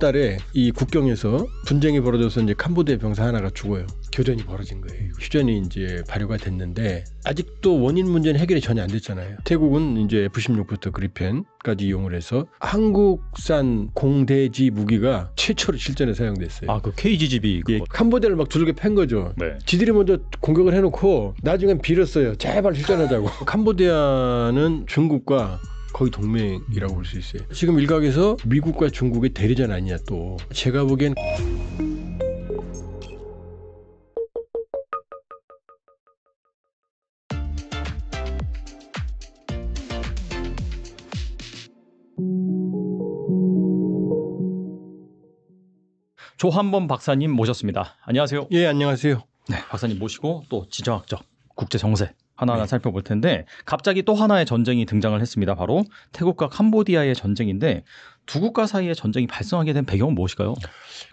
달에 이 국경에서 분쟁이 벌어져서 이제 캄보디아 병사 하나가 죽어요. 교전이 벌어진 거예요. 휴전이 이제 발효가 됐는데 아직도 원인 문제는 해결이 전혀 안 됐잖아요. 태국은 이제 F-16부터 그리펜까지 이용을 해서 한국산 공대지 무기가 최초로 실전에 사용됐어요. 아, 그 KGGB 예, 캄보디아를 막 두들겨 팬 거죠. 네. 지들이 먼저 공격을 해놓고 나중엔 빌었어요. 제발 휴전하자고. 캄보디아는 중국과 거의 동맹이라고 볼 수 있어요. 지금 일각에서 미국과 중국의 대리전 아니냐 또. 제가 보기엔 조한범 박사님 모셨습니다. 안녕하세요. 예, 안녕하세요. 네, 박사님 모시고 또 지정학적 국제 정세 하나하나 네. 살펴볼 텐데 갑자기 또 하나의 전쟁이 등장을 했습니다. 바로 태국과 캄보디아의 전쟁인데 두 국가 사이의 전쟁이 발생하게 된 배경은 무엇일까요?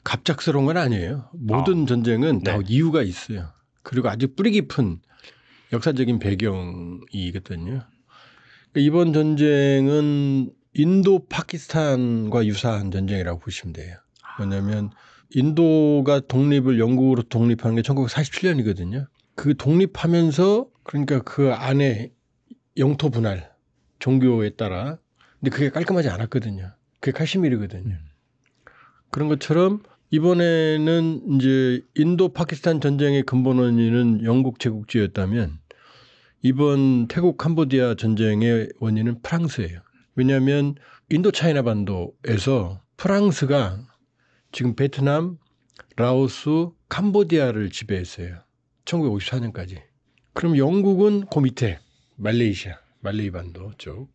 갑작스러운 건 아니에요. 모든 전쟁은 다 네. 이유가 있어요. 그리고 아주 뿌리 깊은 역사적인 배경이거든요. 그러니까 이번 전쟁은 인도 파키스탄과 유사한 전쟁이라고 보시면 돼요. 왜냐하면 인도가 영국으로 독립하는 게 1947년이거든요. 그 독립하면서 그러니까 그 안에 영토 분할, 종교에 따라 근데 그게 깔끔하지 않았거든요. 그게 카시미르거든요. 그런 것처럼 이번에는 이제 인도 파키스탄 전쟁의 근본 원인은 영국 제국주의였다면 이번 태국 캄보디아 전쟁의 원인은 프랑스예요. 왜냐하면 인도 차이나 반도에서 프랑스가 지금 베트남, 라오스, 캄보디아를 지배했어요. 1954년까지. 그럼 영국은 그 밑에 말레이시아, 말레이 반도 쪽.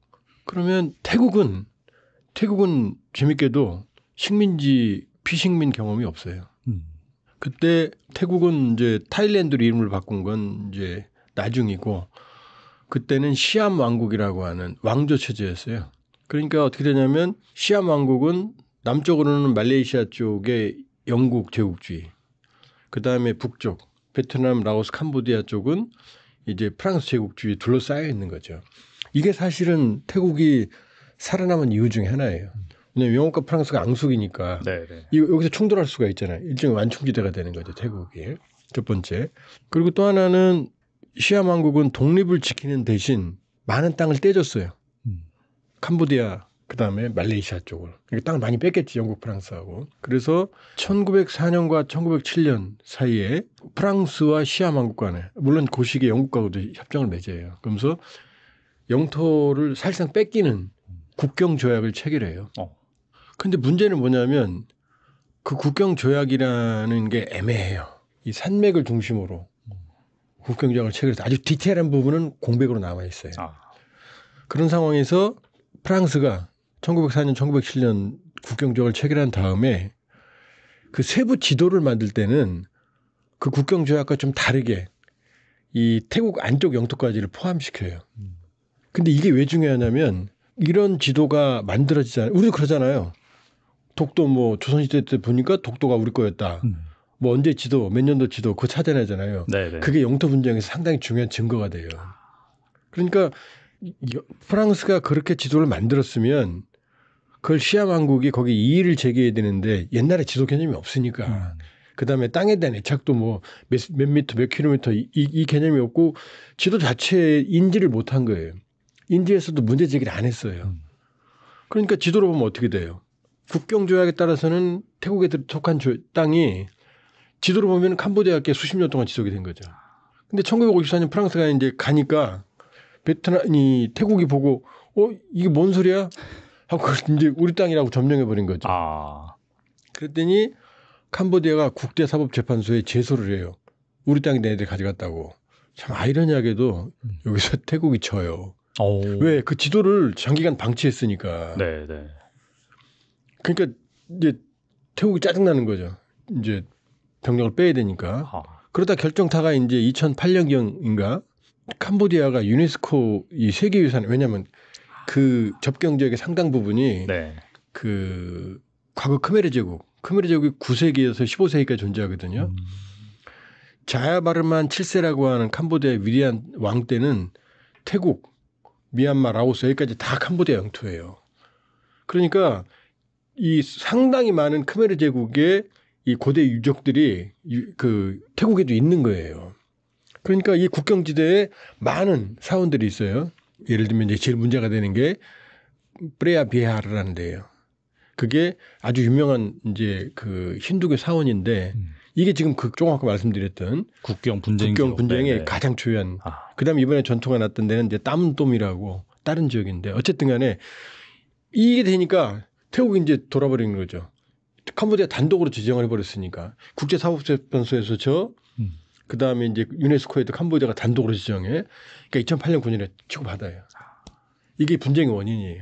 그러면 태국은 재밌게도 식민지 피식민 경험이 없어요. 그때 태국은 이제 타일랜드로 이름을 바꾼 건 이제 나중이고 그때는 시암 왕국이라고 하는 왕조 체제였어요. 그러니까 어떻게 되냐면 시암 왕국은 남쪽으로는 말레이시아 쪽에 영국 제국주의, 그 다음에 북쪽 베트남, 라오스, 캄보디아 쪽은 이제 프랑스 제국주의 둘러싸여 있는 거죠. 이게 사실은 태국이 살아남은 이유 중에 하나예요. 왜냐하면 영국과 프랑스가 앙숙이니까 여기서 충돌할 수가 있잖아요. 일종의 완충지대가 되는 거죠. 태국이. 첫 번째. 그리고 또 하나는 시암 왕국은 독립을 지키는 대신 많은 땅을 떼줬어요. 캄보디아 그다음에 말레이시아 쪽을. 그러니까 땅을 많이 뺐겠지. 영국 프랑스하고. 그래서 1904년과 1907년 사이에 프랑스와 시암 왕국 간에 물론 그 시기에 영국하고도 협정을 맺어요. 그러면서 영토를 사실상 뺏기는 국경 조약을 체결해요. 근데 문제는 뭐냐면 그 국경 조약이라는 게 애매해요. 이 산맥을 중심으로 국경 조약을 체결해서 아주 디테일한 부분은 공백으로 남아 있어요. 그런 상황에서 프랑스가 1904년, 1907년 국경 조약을 체결한 다음에 그 세부 지도를 만들 때는 그 국경 조약과 좀 다르게 이 태국 안쪽 영토까지를 포함시켜요. 근데 이게 왜 중요하냐면 이런 지도가 만들어지잖아요. 우리도 그러잖아요. 독도 뭐 조선시대 때 보니까 독도가 우리 거였다. 뭐 언제 지도, 몇 년도 지도 그거 찾아내잖아요. 네네. 그게 영토 분쟁에서 상당히 중요한 증거가 돼요. 그러니까 프랑스가 그렇게 지도를 만들었으면 그걸 시암 왕국이 거기 이의를 제기해야 되는데 옛날에 지도 개념이 없으니까 그다음에 땅에 대한 애착도 뭐 몇 미터 몇 킬로미터 이 개념이 없고 지도 자체에 인지를 못한 거예요. 인지에서도 문제 제기를 안 했어요. 그러니까 지도로 보면 어떻게 돼요? 국경 조약에 따라서는 태국에 속한 땅이 지도로 보면 캄보디아께 수십 년 동안 지속이 된 거죠. 근데 1954년 프랑스가 이제 가니까 베트남이 태국이 보고 이게 뭔 소리야? 하고 이제 우리 땅이라고 점령해 버린 거죠. 그랬더니 캄보디아가 국제사법재판소에 제소를 해요. 우리 땅이 내들 가져갔다고. 참 아이러니하게도 여기서 태국이 져요. 왜? 그 지도를 장기간 방치했으니까. 네네. 그러니까 이제 태국이 짜증나는 거죠. 이제 병력을 빼야 되니까. 그러다 결정타가 이제 2008년경인가 캄보디아가 유네스코 이 세계유산 왜냐하면 그 접경 지역의 상당 부분이 그 과거 크메르 제국이 9세기에서 15세기까지 존재하거든요. 자야바르만 7세라고 하는 캄보디아의 위대한 왕 때는 태국, 미얀마, 라오스 여기까지 다 캄보디아 영토예요. 그러니까 이 상당히 많은 크메르 제국의 이 고대 유적들이 그 태국에도 있는 거예요. 그러니까 이 국경지대에 많은 사원들이 있어요. 예를 들면 이제 제일 문제가 되는 게 프레야 비하르라는 데예요. 그게 아주 유명한 이제 그 힌두교 사원인데 이게 지금 조금 아까 말씀드렸던 국경 분쟁의 가장 중요한. 그다음에 이번에 전투가 났던 데는 이제 땀돔이라고 다른 지역인데 어쨌든 간에 이게 되니까 태국이 이제 돌아버리는 거죠. 캄보디아 단독으로 지정을 해버렸으니까 국제사법재판소에서 그다음에 이제 유네스코에도 캄보디아가 단독으로 지정해. 그러니까 2008년 9년에 취급받아요. 이게 분쟁의 원인이에요.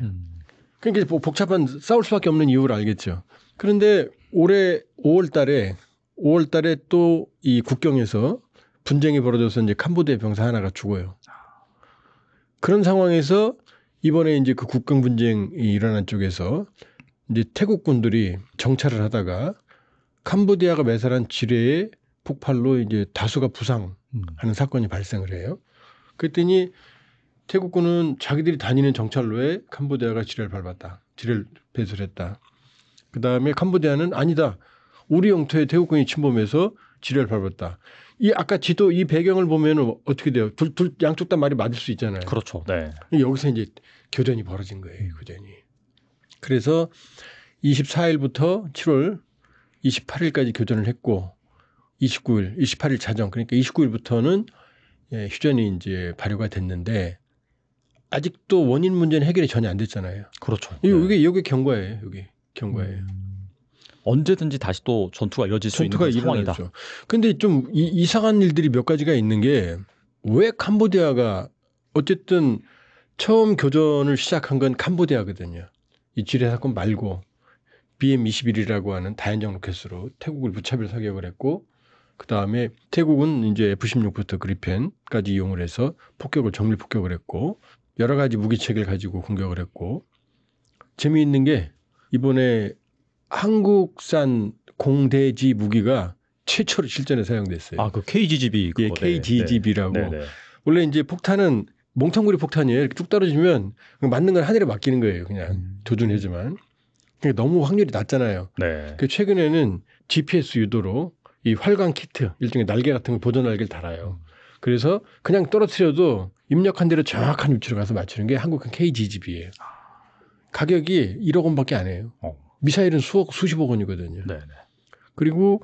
그러니까 복잡한 싸울 수밖에 없는 이유를 알겠죠. 그런데 올해 5월 달에 또 이 국경에서 분쟁이 벌어져서 이제 캄보디아 병사 하나가 죽어요. 그런 상황에서 이번에 이제 그 국경 분쟁이 일어난 쪽에서 이제 태국군들이 정찰을 하다가 캄보디아가 매설한 지뢰의 폭발로 이제 다수가 부상하는 사건이 발생을 해요. 그랬더니 태국군은 자기들이 다니는 정찰로에 캄보디아가 지뢰를 밟았다. 지뢰를 배설했다. 그다음에 캄보디아는 아니다. 우리 영토에 태국군이 침범해서 지뢰를 밟았다. 이 아까 지도 이 배경을 보면 어떻게 돼요? 양쪽 다 말이 맞을 수 있잖아요. 그렇죠. 네. 여기서 이제 교전이 벌어진 거예요. 교전이. 그래서 24일부터 7월 28일까지 교전을 했고 28일 자정 그러니까 29일부터는 휴전이 이제 발효가 됐는데 아직도 원인 문제는 해결이 전혀 안 됐잖아요. 그렇죠. 이게 경과예요. 여기 경과예요. 언제든지 다시 또 전투가 이어질 수 있는 상황이다. 그런데 좀 이상한 일들이 몇 가지가 있는 게 왜 캄보디아가 어쨌든 처음 교전을 시작한 건 캄보디아거든요. 이 지뢰 사건 말고 BM-21이라고 하는 다연장 로켓으로 태국을 무차별 사격을 했고 그다음에 태국은 이제 F-16부터 그리펜까지 이용을 해서 정밀 폭격을 했고 여러 가지 무기체계를 가지고 공격을 했고 재미있는 게 이번에 한국산 공대지 무기가 최초로 실전에 사용됐어요. 그 KGGB 그거. 예, KGGB라고. 네. 원래 이제 폭탄은 몽탄구리 폭탄이에요. 이렇게 쭉 떨어지면 맞는 건 하늘에 맡기는 거예요. 그냥 조준해지만. 그러니까 너무 확률이 낮잖아요. 네. 그 최근에는 GPS 유도로 이 활강 키트, 일종의 날개 같은 거 보조 날개를 달아요. 그래서 그냥 떨어뜨려도 입력한 대로 정확한 위치로 가서 맞추는 게 한국은 KGGB예요. 가격이 1억 원밖에 안 해요. 미사일은 수십억 원이거든요. 네. 그리고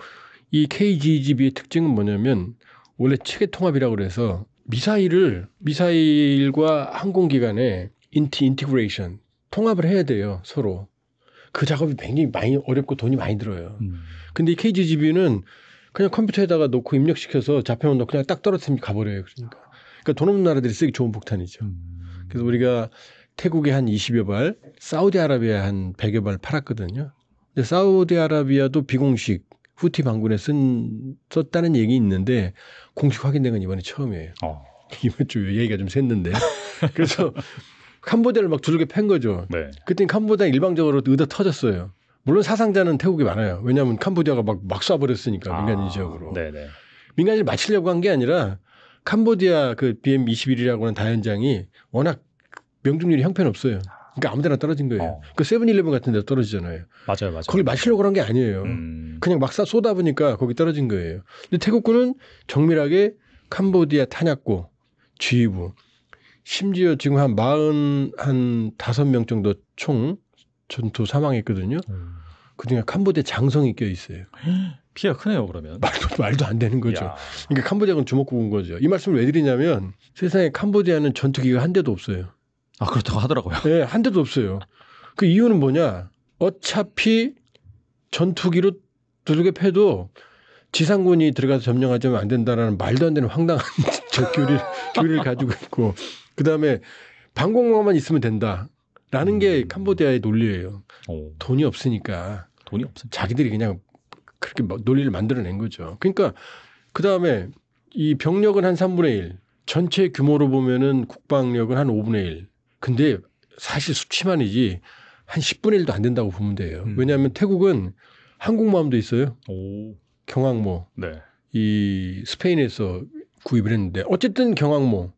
이 KGGB의 특징은 뭐냐면 원래 체계 통합이라고 그래서 미사일과 항공기간에 인티그레이션 통합을 해야 돼요. 서로. 그 작업이 굉장히 많이 어렵고 돈이 많이 들어요. 근데 이 KGGB는 그냥 컴퓨터에다가 놓고 입력시켜서 좌표만 넣고 그냥 딱 떨어뜨리면 가버려요. 그러니까 돈 없는 나라들이 쓰기 좋은 폭탄이죠. 그래서 우리가 태국에 한 20여 발, 사우디아라비아에 한 100여 발 팔았거든요. 근데 사우디아라비아도 비공식 후티 반군에 썼다는 얘기 있는데 공식 확인된 건 이번에 처음이에요. 이번 주 얘기가 좀 샜는데. 그래서 캄보디아를 막 두들겨 팬 거죠. 네. 그때 캄보디아 일방적으로 의도 터졌어요. 물론 사상자는 태국에 많아요. 왜냐하면 캄보디아가 막 쏴버렸으니까 민간인 지역으로. 네네. 민간인을 맞추려고 한 게 아니라 캄보디아 그 BM-21이라고 하는 다연장이 워낙 명중률이 형편없어요. 그러니까 아무데나 떨어진 거예요. 그 세븐일레븐 같은 데 떨어지잖아요. 맞아요. 거길 맞추려고 한 게 아니에요. 그냥 막 쏘다 보니까 거기 떨어진 거예요. 근데 태국군은 정밀하게 캄보디아 탄약고, 지휘부, 심지어 지금 한 45명 정도 총 전투 사망했거든요. 그중에 캄보디아 장성이 껴 있어요. 피해가 크네요, 그러면. 말도 안 되는 거죠. 그러니까 캄보디아는 주먹구구인 거죠. 이 말씀을 왜 드리냐면 세상에 캄보디아는 전투기가 한 대도 없어요. 그렇다고 하더라고요. 네, 한 대도 없어요. 그 이유는 뭐냐? 어차피 전투기로 두들겨 패도 지상군이 들어가서 점령하자면 안 된다라는 말도 안 되는 황당한 교리를 가지고 있고 그다음에 방공망만 있으면 된다라는 게 캄보디아의 논리예요. 돈이 없으니까. 자기들이 그냥 그렇게 논리를 만들어낸 거죠. 그러니까 그다음에 이 병력은 한 3분의 1, 전체 규모로 보면은 국방력은 한 5분의 1. 근데 사실 수치만이지 한 10분의 1도 안 된다고 보면 돼요. 왜냐하면 태국은 항공모함도 있어요. 경항모. 네. 이 스페인에서 구입을 했는데 어쨌든 경항모.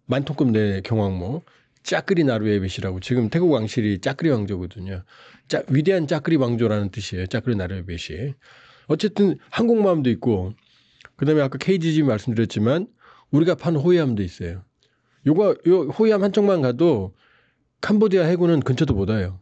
만톤급 내 경항모. 짜끄리 나루에벳이라고 지금 태국 왕실이 짜끄리 왕조거든요. 위대한 짜끄리 왕조라는 뜻이에요. 짜끄리 나루에벳이. 어쨌든 항공모함도 있고 그다음에 아까 KGG 말씀드렸지만 우리가 판 호위함도 있어요. 요 호위함 한쪽만 가도 캄보디아 해군은 근처도 못 와요.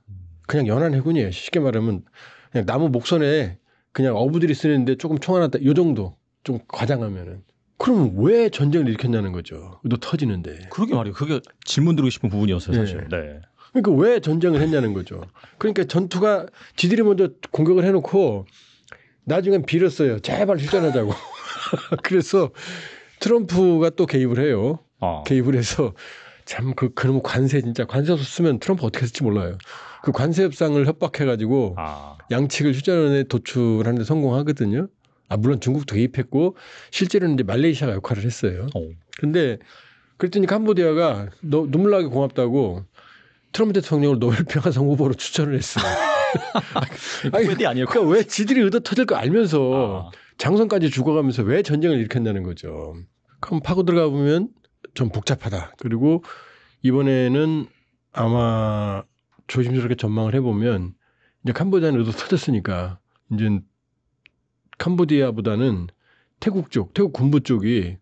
그냥 연안 해군이에요. 쉽게 말하면 그냥 나무 목선에 그냥 어부들이 쓰는데 조금 총 하나 요 정도 좀 과장하면은. 그러면 왜 전쟁을 일으켰냐는 거죠. 너 터지는데. 그러게 말이에요. 그게 질문 드리고 싶은 부분이었어요, 사실. 네. 그러니까 왜 전쟁을 했냐는 거죠. 그러니까 전투가 지들이 먼저 공격을 해놓고 나중엔 빌었어요. 제발 휴전하자고. 그래서 트럼프가 또 개입을 해요. 개입을 해서 참 그놈 관세 진짜 관세 없었으면 트럼프 어떻게 했을지 몰라요. 그 관세 협상을 협박해가지고 양측을 휴전에 도출하는 데 성공하거든요. 물론 중국도 개입했고 실제로는 이제 말레이시아가 역할을 했어요. 그런데 그랬더니 캄보디아가 눈물 나게 고맙다고 트럼프 대통령을 노벨 평화상 후보로 추천을 했어요. 그러니까 왜 지들이 의도 터질 거 알면서 장성까지 죽어가면서 왜 전쟁을 일으켰냐는 거죠. 그럼 파고 들어가 보면 좀 복잡하다. 그리고 이번에는 아마 조심스럽게 전망을 해보면 이제 캄보디아는 의도 터졌으니까 이제 캄보디아보다는 태국 군부 쪽이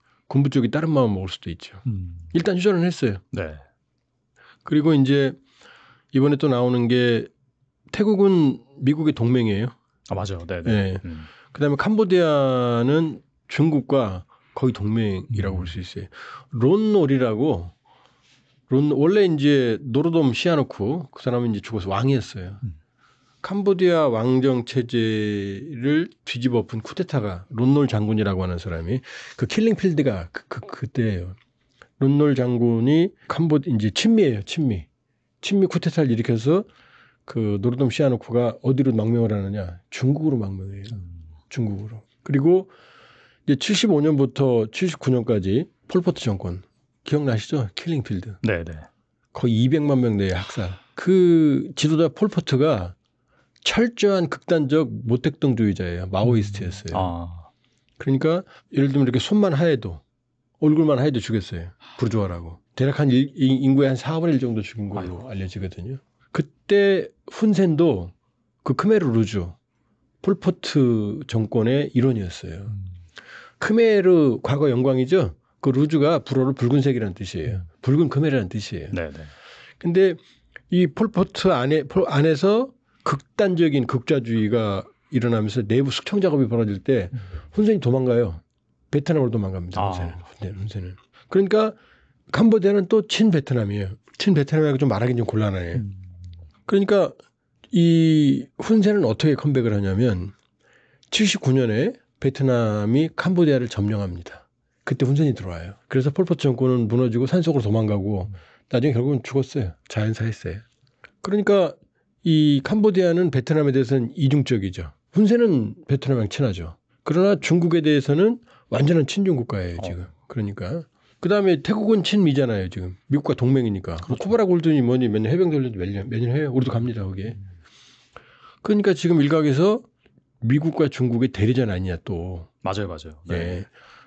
다른 마음 먹을 수도 있죠. 일단 휴전을 했어요. 네. 그리고 이제 이번에 또 나오는 게 태국은 미국의 동맹이에요. 맞아요. 네네. 네. 그다음에 캄보디아는 중국과 거의 동맹이라고 볼 수 있어요. 론놀이라고 원래 이제 노로돔 시아노쿠 그 사람은 이제 죽어서 왕이었어요. 캄보디아 왕정 체제를 뒤집어 엎은 쿠데타가 론놀 장군이라고 하는 사람이 그 킬링필드가 그때예요. 론놀 장군이 이제 친미예요. 친미 쿠데타를 일으켜서 그 노로돔 시아노쿠가 어디로 망명을 하느냐? 중국으로 망명해요. 중국으로. 그리고 이제 75년부터 79년까지 폴포트 정권 기억나시죠? 킬링필드. 네네. 거의 200만 명 내의 학살. 그 지도자 폴포트가 철저한 극단적 모택동주의자예요. 마오이스트였어요. 그러니까 예를 들면 이렇게 손만 하얘도 얼굴만 하얘도 죽였어요. 부르주아라고. 대략 한 인구의 한 4분의 1 정도 죽인 걸로 알려지거든요. 그때 훈센도 그 크메르 루주 폴포트 정권의 일원이었어요. 크메르 과거 영광이죠. 그 루주가 불어로 붉은색이라는 뜻이에요. 붉은 크메르라는 뜻이에요. 네네. 근데 이 폴포트 안에서 극단적인 극좌주의가 일어나면서 내부 숙청 작업이 벌어질 때 훈센이 도망가요. 베트남으로 도망갑니다. 훈센은. 그러니까 캄보디아는 또 친베트남이에요. 친베트남이라고 좀 말하기는 좀 곤란해요. 그러니까 이 훈센은 어떻게 컴백을 하냐면 79년에 베트남이 캄보디아를 점령합니다. 그때 훈센이 들어와요. 그래서 폴포트 정권은 무너지고 산속으로 도망가고 나중에 결국은 죽었어요. 자연사했어요. 그러니까 이 캄보디아는 베트남에 대해서는 이중적이죠. 훈센은 베트남이랑 친하죠. 그러나 중국에 대해서는 완전한 친중 국가예요, 지금. 그러니까. 그다음에 태국은 친미잖아요, 지금. 미국과 동맹이니까. 그렇죠. 쿠바라 골든이 뭐니 몇 년 해병 돌려도 매년 해요. 우리도 갑니다, 거기에. 그러니까 지금 일각에서 미국과 중국의 대리전 아니냐 또. 맞아요. 네. 네.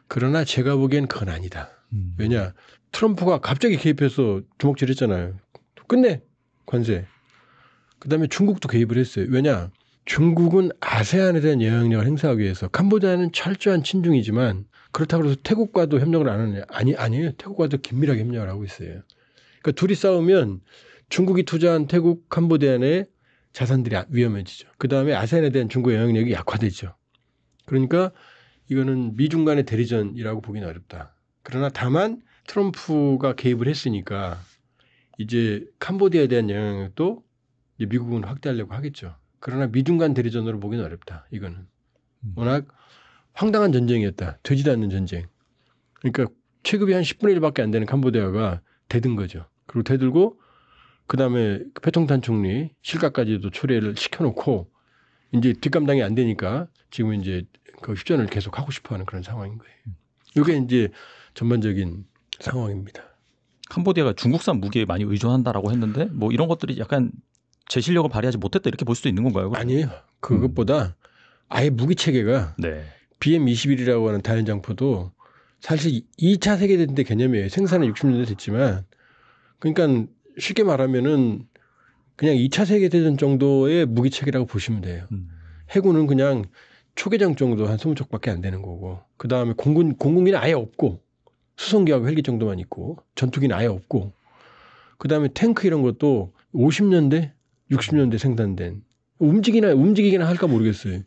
그러나 제가 보기엔 그건 아니다. 왜냐? 트럼프가 갑자기 개입해서 주먹질했잖아요. 끝내 관세. 그다음에 중국도 개입을 했어요. 왜냐? 중국은 아세안에 대한 영향력을 행사하기 위해서 캄보디아는 철저한 친중이지만 그렇다고 해서 태국과도 협력을 안 하느냐? 아니에요. 태국과도 긴밀하게 협력을 하고 있어요. 그러니까 둘이 싸우면 중국이 투자한 태국, 캄보디아 내 자산들이 위험해지죠. 그다음에 아세안에 대한 중국의 영향력이 약화되죠. 그러니까 이거는 미중 간의 대리전이라고 보기는 어렵다. 그러나 다만 트럼프가 개입을 했으니까 이제 캄보디아에 대한 영향력도 이제 미국은 확대하려고 하겠죠. 그러나 미중 간 대리전으로 보기는 어렵다. 이거는. 워낙 황당한 전쟁이었다. 되지도 않는 전쟁. 그러니까 체급이 한 10분의 1밖에 안 되는 캄보디아가 대든 거죠. 그리고 대들고 그다음에 패통탄 총리 실각까지도 초래를 시켜놓고 이제 뒷감당이 안 되니까 지금 이제 그 휴전을 계속 하고 싶어하는 그런 상황인 거예요. 이게 이제 전반적인 상황입니다. 캄보디아가 중국산 무기에 많이 의존한다라고 했는데 뭐 이런 것들이 약간 제 실력을 발휘하지 못했다 이렇게 볼 수도 있는 건가요? 그럼? 아니에요. 그것보다 아예 무기 체계가 BM-21이라고 하는 다연장포도 사실 2차 세계대전 때 개념이에요. 생산은 60년대 됐지만 그러니까 쉽게 말하면은 그냥 2차 세계대전 정도의 무기체계라고 보시면 돼요. 해군은 그냥 초계장 정도 한 20척밖에 안 되는 거고 그다음에 공군기는 아예 없고 수송기하고 헬기 정도만 있고 전투기는 아예 없고 그다음에 탱크 이런 것도 50년대 60년대 생산된 움직이기나 할까 모르겠어요.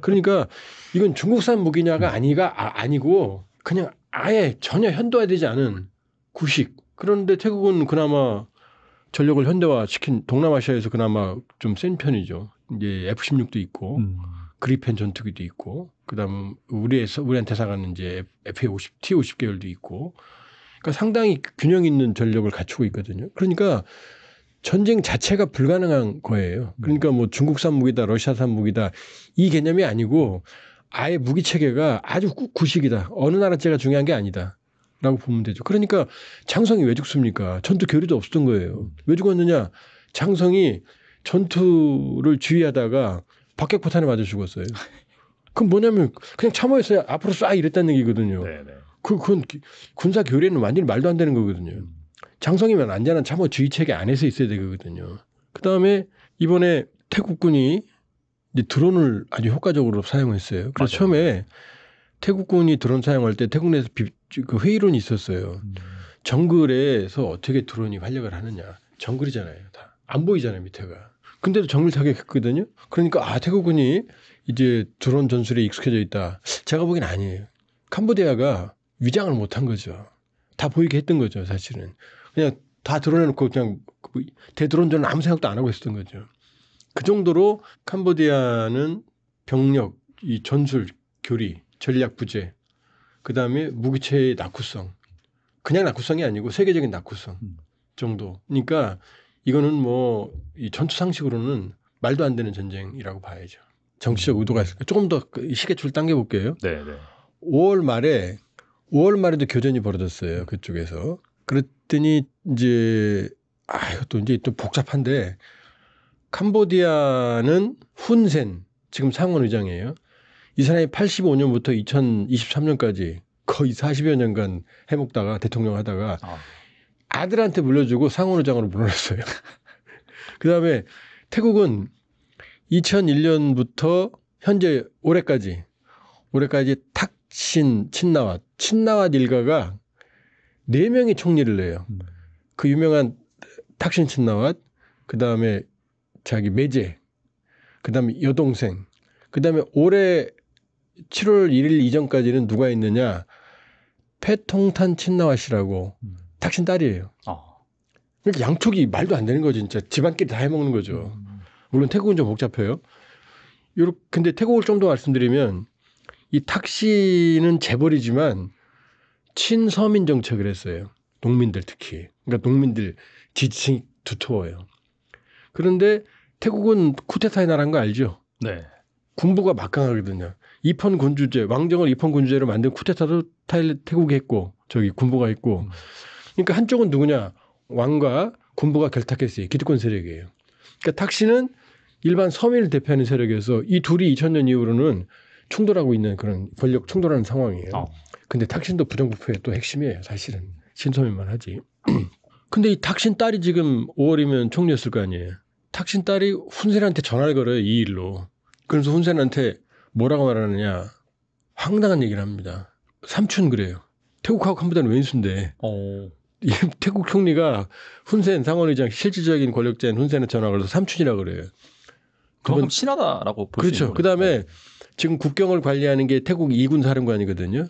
그러니까 이건 중국산 무기냐가 아니고 그냥 아예 전혀 현대화되지 않은 구식. 그런데 태국은 그나마 전력을 현대화시킨 동남아시아에서 그나마 좀 센 편이죠. 이제 F-16도 있고 그리펜 전투기도 있고 그다음 우리한테 사가는 이제 F-50, T-50 계열도 있고 그러니까 상당히 균형 있는 전력을 갖추고 있거든요. 그러니까 전쟁 자체가 불가능한 거예요. 그러니까 뭐 중국산 무기다, 러시아산 무기다 이 개념이 아니고 아예 무기 체계가 아주 구식이다. 어느 나라째가 중요한 게 아니다.라고 보면 되죠. 그러니까 장성이 왜 죽습니까? 전투 교류도 없었던 거예요. 왜 죽었느냐? 장성이 전투를 지휘하다가 박격포탄에 맞아 죽었어요. 그럼 뭐냐면 그냥 참호했어요. 앞으로 쏴 이랬다는 얘기거든요. 그건 군사 교류는 완전히 말도 안 되는 거거든요. 장성이면 안전한 참호 지휘 체계 안에서 있어야 되거든요. 그다음에 이번에 태국군이 이제 드론을 아주 효과적으로 사용했어요. 그래서 처음에 태국군이 드론 사용할 때 태국 내에서 그 회의론이 있었어요. 정글에서 어떻게 드론이 활약을 하느냐. 정글이잖아요. 다 안 보이잖아요. 밑에가. 근데도 정글 타격했거든요. 그러니까 태국군이 이제 드론 전술에 익숙해져 있다. 제가 보기엔 아니에요. 캄보디아가 위장을 못한 거죠. 다 보이게 했던 거죠. 사실은. 그냥 다 드러내놓고 그냥 대드론전은 아무 생각도 안 하고 있었던 거죠. 그 정도로 캄보디아는 병력, 이 전술, 교리, 전략 부재, 그다음에 무기체의 낙후성. 그냥 낙후성이 아니고 세계적인 낙후성 정도. 그러니까 이거는 뭐 이 전투 상식으로는 말도 안 되는 전쟁이라고 봐야죠. 정치적 의도가 있을까? 조금 더 시계줄 당겨볼게요. 5월 말에도 교전이 벌어졌어요. 그쪽에서. 그랬더니 이제 이것도 이제 또 복잡한데 캄보디아는 훈센 지금 상원의장이에요. 이 사람이 85년부터 2023년까지 거의 40여 년간 해먹다가 대통령 하다가 아들한테 물려주고 상원의장으로 물러났어요. 그다음에 태국은 2001년부터 현재 올해까지 탁신 친나왓 일가가 4명이 총리를 내요. 그 유명한 탁신 친나왓, 그 다음에 자기 매제, 그 다음에 여동생, 그 다음에 올해 7월 1일 이전까지는 누가 있느냐? 패통탄 친나왓이라고 탁신 딸이에요. 그러니까 양쪽이 말도 안 되는 거죠. 진짜 집안끼리 다 해먹는 거죠. 물론 태국은 좀 복잡해요. 근데 태국을 좀 더 말씀드리면 이 탁신은 재벌이지만 친서민 정책을 했어요. 농민들 특히. 그러니까 농민들 지지층이 두터워요. 그런데 태국은 쿠데타의 나라인 거 알죠? 네. 군부가 막강하거든요. 입헌 군주제, 왕정을 입헌 군주제로 만든 쿠데타도 태국이 했고 저기 군부가 했고. 그러니까 한쪽은 누구냐? 왕과 군부가 결탁했어요. 기득권 세력이에요. 그러니까 탁신은 일반 서민을 대표하는 세력이어서 이 둘이 2000년 이후로는 충돌하고 있는 그런 권력 충돌하는 상황이에요. 근데 탁신도 부정부패의 또 핵심이에요. 사실은. 신서민만 하지. 근데 이 탁신 딸이 지금 5월이면 총리였을 거 아니에요. 탁신 딸이 훈센한테 전화를 걸어요. 이 일로. 그래서 훈센한테 뭐라고 말하느냐. 황당한 얘기를 합니다. 삼촌 그래요. 태국하고 캄보디아는 왼수인데. 태국 총리가 훈센 상원의장 실질적인 권력자인 훈센한테 전화를 걸어서 삼촌이라고 그래요. 그만큼 친하다라고 볼 수 그렇죠. 있는 그다음에 지금 국경을 관리하는 게 태국 2군 사령관이거든요.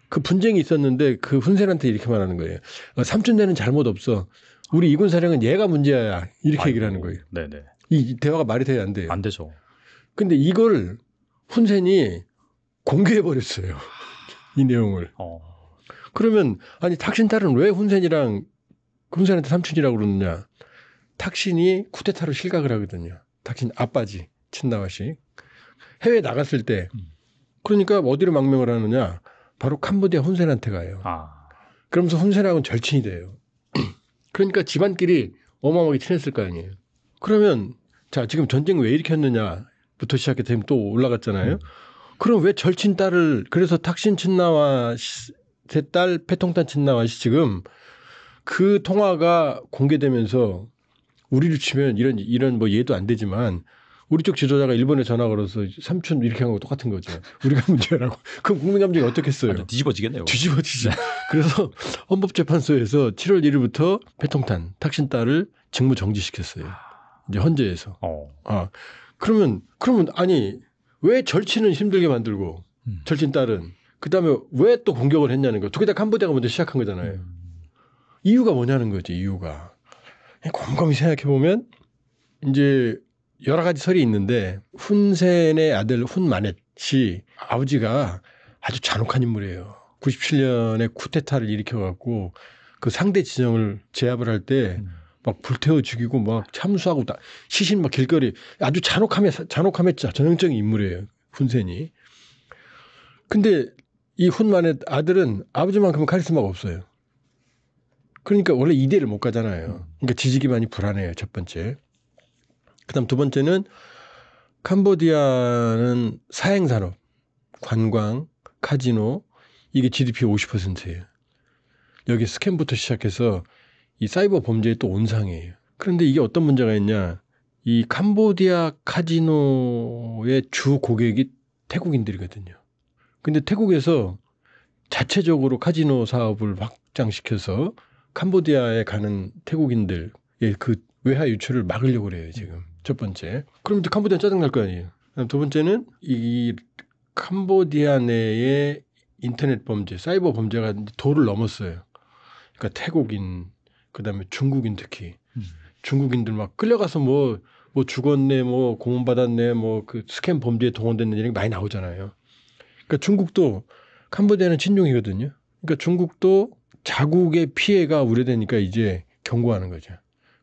그 분쟁이 있었는데 그 훈센한테 이렇게 말하는 거예요. 삼촌네는 잘못 없어. 우리 2군 사령은 얘가 문제야. 이렇게 얘기를 하는 거예요. 네네. 이 대화가 말이 돼야 안 돼요. 안 되죠. 근데 이걸 훈센이 공개해 버렸어요. 이 내용을. 그러면 아니 탁신 딸은 왜 훈센한테 삼촌이라고 그러느냐. 탁신이 쿠데타로 실각을 하거든요. 탁신 아빠지 친나왓이. 해외에 나갔을 때 그러니까 어디로 망명을 하느냐. 바로 캄보디아 훈센한테 가요. 그러면서 훈센하고는 절친이 돼요. 그러니까 집안끼리 어마어마하게 친했을 거 아니에요. 그러면 자 지금 전쟁 왜 일으켰느냐부터 시작해서 또 올라갔잖아요. 그럼 왜 절친 딸을 그래서 탁신 친나왓의 딸 패통탄 친나왓이 지금 그 통화가 공개되면서 우리로 치면 이런 뭐 이해도 안 되지만 우리 쪽 지도자가 일본에 전화 걸어서 삼촌 이렇게 한 거 똑같은 거죠. 우리가 문제라고. 그럼 국민 감정이 어떻겠어요? 뒤집어지겠네요. 뒤집어지죠. 그래서 헌법재판소에서 7월 1일부터 패통탄 탁신 딸을 직무 정지시켰어요. 이제 헌재에서. 그러면 아니 왜 절친은 힘들게 만들고 절친 딸은 그다음에 왜 또 공격을 했냐는 거. 두 개 다 캄보디아가 먼저 시작한 거잖아요. 이유가 뭐냐는 거지. 이유가. 곰곰이 생각해 보면 이제 여러 가지 설이 있는데 훈센의 아들 훈마넷이 아버지가 아주 잔혹한 인물이에요. 97년에 쿠데타를 일으켜갖고 그 상대 진영을 제압을 할 때 막 불태워 죽이고 막 참수하고 시신 막 길거리 아주 잔혹함했죠. 전형적인 인물이에요. 훈센이. 근데 이 훈마넷 아들은 아버지만큼은 카리스마가 없어요. 그러니까 원래 이대를 못 가잖아요. 그러니까 지지 기반이 불안해요. 첫 번째. 그다음 두 번째는 캄보디아는 사행산업, 관광, 카지노 이게 GDP 50%예요. 여기 스캠부터 시작해서 이 사이버 범죄의 또 온상이에요. 그런데 이게 어떤 문제가 있냐. 이 캄보디아 카지노의 주 고객이 태국인들이거든요. 근데 태국에서 자체적으로 카지노 사업을 확장시켜서 캄보디아에 가는 태국인들의 그 외화 유출을 막으려고 그래요, 지금. 첫 번째. 그럼 이제 캄보디아 짜증날 거 아니에요. 두 번째는 이 캄보디아 내의 인터넷 범죄, 사이버 범죄가 도를 넘었어요. 그러니까 태국인, 그다음에 중국인 특히. 중국인들 막 끌려가서 뭐 죽었네, 뭐 고문받았네, 뭐 그 스캠 범죄에 동원됐네 이런 게 많이 나오잖아요. 그러니까 중국도 캄보디아는 친중이거든요. 그러니까 중국도 자국의 피해가 우려되니까 이제 경고하는 거죠.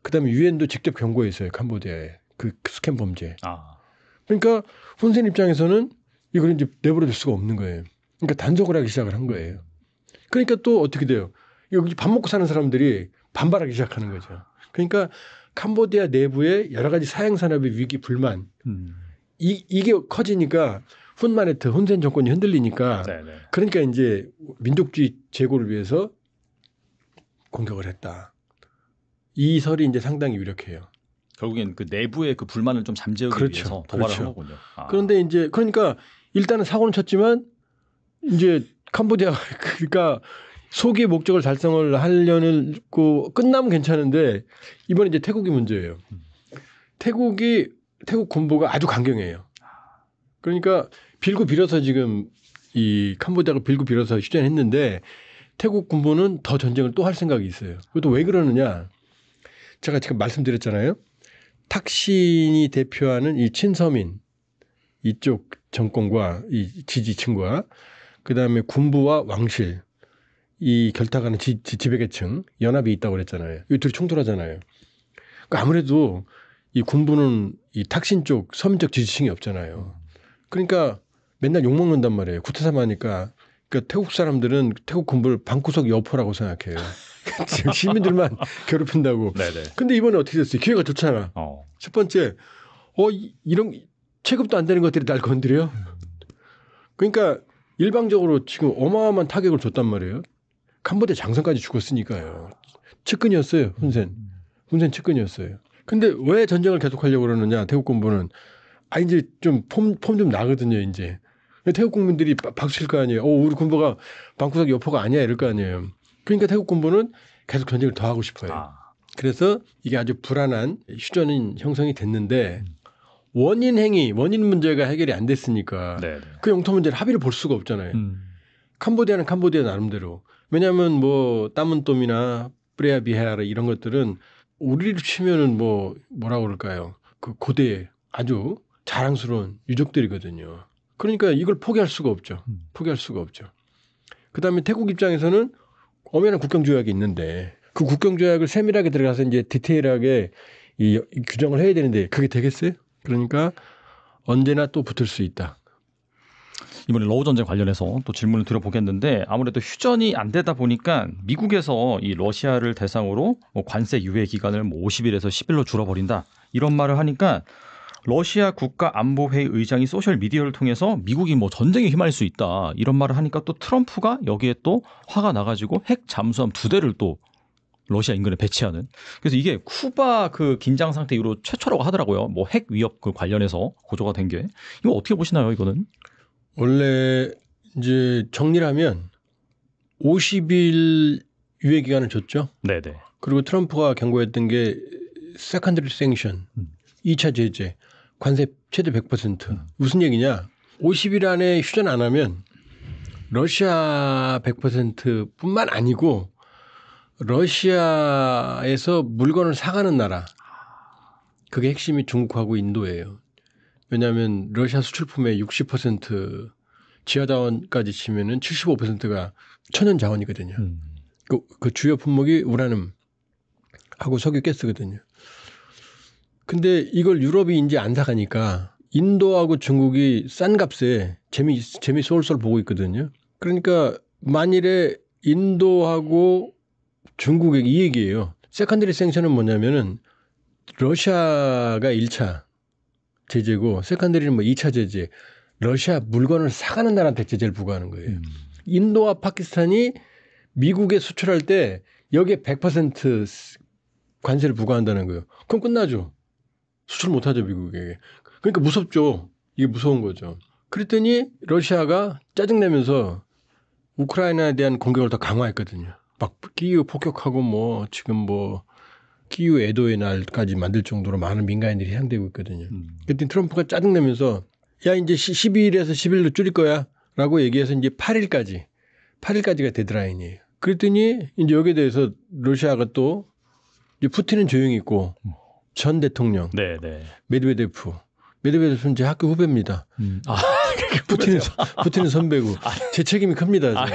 그다음에 유엔도 직접 경고했어요. 캄보디아에 그 스캠 범죄. 그러니까 훈센 입장에서는 이걸 이제 내버려둘 수가 없는 거예요. 그러니까 단속을 하기 시작을 한 거예요. 그러니까 또 어떻게 돼요? 여기 밥 먹고 사는 사람들이 반발하기 시작하는 거죠. 그러니까 캄보디아 내부의 여러 가지 사행산업의 위기 불만 이게 커지니까 훈센 정권이 흔들리니까 네네. 그러니까 이제 민족주의 제고를 위해서 공격을 했다. 이 설이 이제 상당히 유력해요. 결국엔 그 내부의 그 불만을 좀 잠재우기 위해서 도발을 한 거군요. 그런데 이제 그러니까 일단은 사고는 쳤지만 이제 캄보디아가 그러니까 소기의 목적을 달성을 하려는 그 끝나면 괜찮은데 이번에 이제 태국이 문제예요. 태국 군부가 아주 강경해요. 그러니까 빌고 빌어서 지금 이 캄보디아가 빌고 빌어서 휴전했는데 태국 군부는 더 전쟁을 또 할 생각이 있어요. 그것도 왜 그러느냐? 제가 지금 말씀드렸잖아요. 탁신이 대표하는 이 친서민 이쪽 정권과 이 지지층과 그다음에 군부와 왕실 이 결탁하는 지배계층 연합이 있다고 그랬잖아요. 이 둘이 충돌하잖아요. 그러니까 아무래도 이 군부는 이 탁신 쪽 서민적 지지층이 없잖아요. 그러니까 맨날 욕먹는단 말이에요. 구태삼 하니까. 그러니까 태국 사람들은 태국 군부를 방구석 여포라고 생각해요. 시민들만 괴롭힌다고. 근데 이번에 어떻게 됐어요? 기회가 좋잖아. 첫 번째, 이런 체급도 안 되는 것들이 날 건드려. 그러니까 일방적으로 지금 어마어마한 타격을 줬단 말이에요. 캄보디아 장성까지 죽었으니까요. 측근이었어요. 훈센 측근이었어요. 근데 왜 전쟁을 계속하려고 그러느냐? 태국 군부는 이제 좀 폼 좀 나거든요. 이제 태국 국민들이 박수 칠 거 아니에요. 우리 군부가 방구석 여포가 아니야 이럴 거 아니에요. 그러니까 태국 군부는 계속 전쟁을 더 하고 싶어요. 그래서 이게 아주 불안한 휴전인 형성이 됐는데 원인 문제가 해결이 안 됐으니까 그 영토 문제를 합의를 볼 수가 없잖아요. 캄보디아는 캄보디아 나름대로. 왜냐하면 뭐 따문돔이나 프레아비헤아라 이런 것들은 우리로 치면은 뭐라고 그럴까요? 그 고대 아주 자랑스러운 유적들이거든요. 그러니까 이걸 포기할 수가 없죠. 그다음에 태국 입장에서는 엄연한 국경조약이 있는데 그 국경조약을 세밀하게 들어가서 이제 디테일하게 이 규정을 해야 되는데 그게 되겠어요? 그러니까 언제나 또 붙을 수 있다. 이번에 러우 전쟁 관련해서 또 질문을 드려보겠는데 아무래도 휴전이 안 되다 보니까 미국에서 이 러시아를 대상으로 관세 유예 기간을 50일에서 10일로 줄여버린다 이런 말을 하니까 러시아 국가안보회의 의장이 소셜 미디어를 통해서 미국이 전쟁에 휘말릴 수 있다 이런 말을 하니까 또 트럼프가 여기에 또 화가 나가지고 핵 잠수함 2대를 또 러시아 인근에 배치하는. 그래서 이게 쿠바 그 긴장 상태 이후로 최초라고 하더라고요. 뭐 핵 위협 그 관련해서 고조가 된 게. 이거 어떻게 보시나요, 이거는? 원래 이제 정리를 하면 50일 유예 기간을 줬죠. 네네. 그리고 트럼프가 경고했던 게 세컨더리 생션, 2차 제재, 관세 최대 100%. 무슨 얘기냐? 50일 안에 휴전 안 하면 러시아 100%뿐만 아니고 러시아에서 물건을 사가는 나라. 그게 핵심이 중국하고 인도예요. 왜냐하면 러시아 수출품의 60% 지하자원까지 치면은 75%가 천연 자원이거든요. 그 주요 품목이 우라늄하고 석유 가스거든요. 근데 이걸 유럽이 이제 안 사가니까 인도하고 중국이 싼 값에 재미 쏠쏠 보고 있거든요. 그러니까 만일에 인도하고 중국의 이 얘기예요. 세컨더리 생션은 뭐냐면은 러시아가 1차 제재고 세컨더리는 뭐 2차 제재. 러시아 물건을 사가는 나라한테 제재를 부과하는 거예요. 인도와 파키스탄이 미국에 수출할 때 여기에 100% 관세를 부과한다는 거예요. 그럼 끝나죠. 수출 못하죠, 미국에게. 그러니까 무섭죠. 이게 무서운 거죠. 그랬더니 러시아가 짜증내면서 우크라이나에 대한 공격을 더 강화했거든요. 막 키이우 폭격하고 뭐 지금 뭐 키이우 애도의 날까지 만들 정도로 많은 민간인들이 희생되고 있거든요. 그랬더니 트럼프가 짜증내면서 야 이제 12일에서 10일로 줄일 거야 라고 얘기해서 이제 8일까지가 데드라인이에요. 그랬더니 이제 여기에 대해서 러시아가 또 이제 푸틴은 조용히 있고 전 대통령 메드베데프는 제 학교 후배입니다. 푸틴은 선배고 제 책임이 큽니다.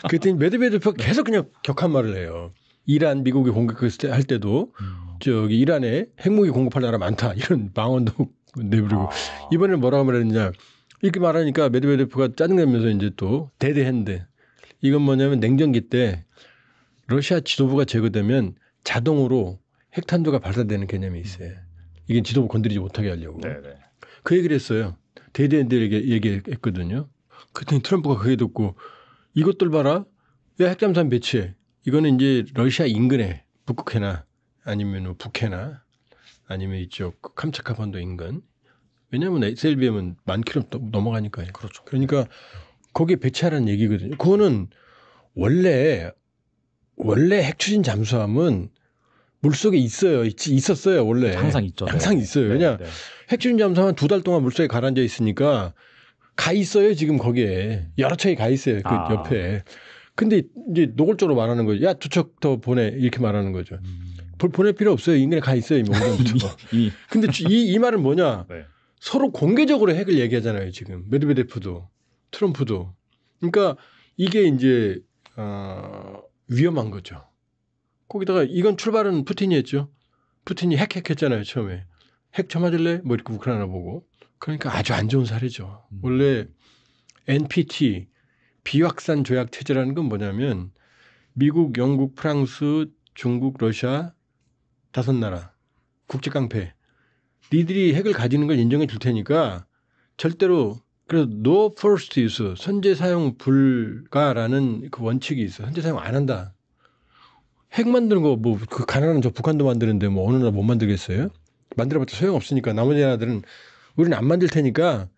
그랬더니 메드베데프가 계속 그냥 격한 말을 해요. 이란 미국이 공격할 때도 저기 이란에 핵무기 공급할 나라 많다 이런 망언도 내부리고 이번에는 뭐라고 말했느냐 이렇게 말하니까 메드베데프가 짜증내면서 이제 또 대대핸드 이건 뭐냐면 냉전기 때 러시아 지도부가 제거되면 자동으로 핵탄두가 발사되는 개념이 있어요. 이게 지도부 건드리지 못하게 하려고. 네네. 그 얘기를 했어요. 대대핸드에게 얘기했거든요. 그랬더니 트럼프가 그게 듣고 이것들 봐라. 야 핵잠수함 배치해. 이거는 이제 러시아 인근에 북극해나 아니면 북해나 아니면 이쪽 캄차카 반도 인근. 왜냐하면 SLBM은 10,000km 넘어가니까요. 그렇죠. 그러니까 거기에 배치하라는 얘기거든요. 그거는 원래 핵추진 잠수함은 물속에 있었어요. 원래. 항상 있죠. 항상 있어요. 왜냐 핵추진 잠수함은 2달 동안 물속에 가라앉아 있으니까 가 있어요. 지금 거기에. 여러 척이 가 있어요. 그 옆에. 근데 이제 노골적으로 말하는 거죠. 야, 2척 더 보내. 이렇게 말하는 거죠. 보낼 필요 없어요. 인근에 가 있어요. 이미. 근데 이 말은 뭐냐. 네. 서로 공개적으로 핵을 얘기하잖아요. 지금. 메드베데프도 트럼프도. 그러니까 이게 이제 위험한 거죠. 거기다가 이건 출발은 푸틴이 했죠. 푸틴이 핵했잖아요. 처음에. 핵 쳐맞을래? 뭐 이렇게 우크라이나 보고. 그러니까 아주 안 좋은 사례죠. 원래 NPT 비확산 조약 체제라는 건 뭐냐면 미국, 영국, 프랑스, 중국, 러시아 5나라 국제 깡패 니들이 핵을 가지는 걸 인정해 줄 테니까 절대로 그래서 no first use 선제 사용 불가라는 그 원칙이 있어. 선제 사용 안 한다. 핵 만드는 거 뭐 그 가난한 저 북한도 만드는데 뭐 어느 나라 못 만들겠어요? 만들어봤자 소용 없으니까 나머지 나라들은 우리는 안 만들 테니까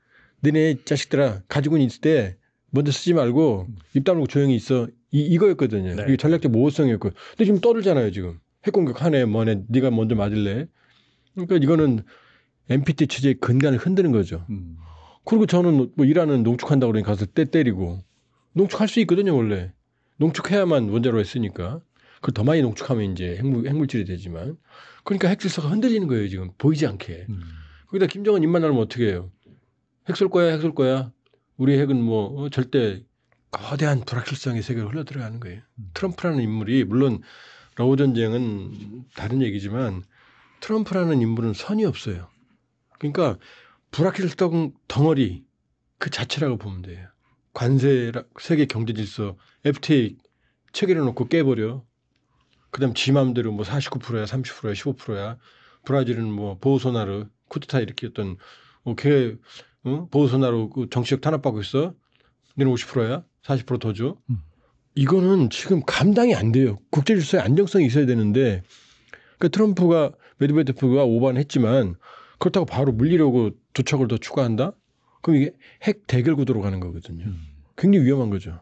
너네 자식들아 가지고는 있을 때 먼저 쓰지 말고 입 다물고 조용히 있어. 이거였거든요. 네. 이게 전략적 모호성이었고. 근데 지금 떠들잖아요. 지금 핵공격 하네 뭐네 네가 먼저 맞을래. 그러니까 이거는 NPT 체제의 근간을 흔드는 거죠. 그리고 저는 뭐 이란은 농축한다고 그러니 가서 때리고 농축할 수 있거든요. 원래 농축해야만 원자로 했으니까. 그걸 더 많이 농축하면 이제 핵물질이 되지만 그러니까 핵질서가 흔들리는 거예요. 지금 보이지 않게. 거기다 김정은 입만 나면 어떻게 해요? 핵 쏠 거야. 우리 핵은 뭐 절대 거대한 불확실성의 세계로 흘러들어가는 거예요. 트럼프라는 인물이 물론 러우 전쟁은 다른 얘기지만 트럼프라는 인물은 선이 없어요. 그러니까 불확실성 덩어리 그 자체라고 보면 돼요. 관세, 세계 경제 질서, FTA 체결해 놓고 깨버려. 그다음 지 맘대로 뭐 49%야, 30%야, 15%야. 브라질은 뭐 보우소나루 쿠데타 이렇게 어떤 걔 보우소나루 그 정치적 탄압받고 있어. 너는 50%야, 40% 더 줘. 이거는 지금 감당이 안 돼요. 국제 질서에 안정성이 있어야 되는데 그러니까 트럼프가 메드베데프가 오반했지만 그렇다고 바로 물리려고 도척을 더 추가한다? 그럼 이게 핵 대결 구도로 가는 거거든요. 굉장히 위험한 거죠.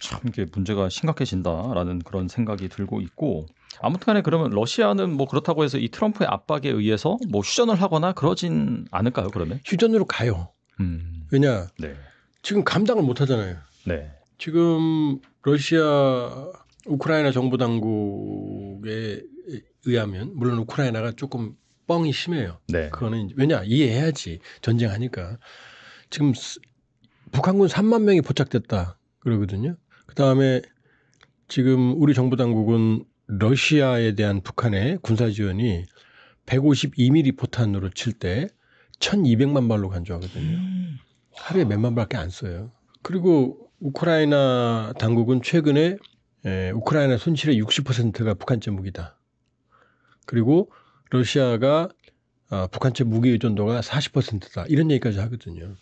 참 이게 문제가 심각해진다라는 그런 생각이 들고 있고 아무튼간에 그러면 러시아는 뭐 그렇다고 해서 이 트럼프의 압박에 의해서 뭐 휴전을 하거나 그러진 않을까요? 그러면 휴전으로 가요. 왜냐? 네. 지금 감당을 못 하잖아요. 네. 지금 러시아 우크라이나 정부 당국에 의하면 물론 우크라이나가 조금 뻥이 심해요. 네. 그거는 왜냐? 이해해야지. 전쟁하니까. 지금 북한군 3만 명이 포착됐다 그러거든요. 그다음에 지금 우리 정부 당국은 러시아에 대한 북한의 군사 지원이 152mm 포탄으로 칠 때 1200만 발로 간주하거든요. 하루에 몇만 발밖에 안 써요. 그리고 우크라이나 당국은 최근에 우크라이나 손실의 60%가 북한제 무기다. 그리고 러시아가 북한제 무기 의존도가 40%다. 이런 얘기까지 하거든요.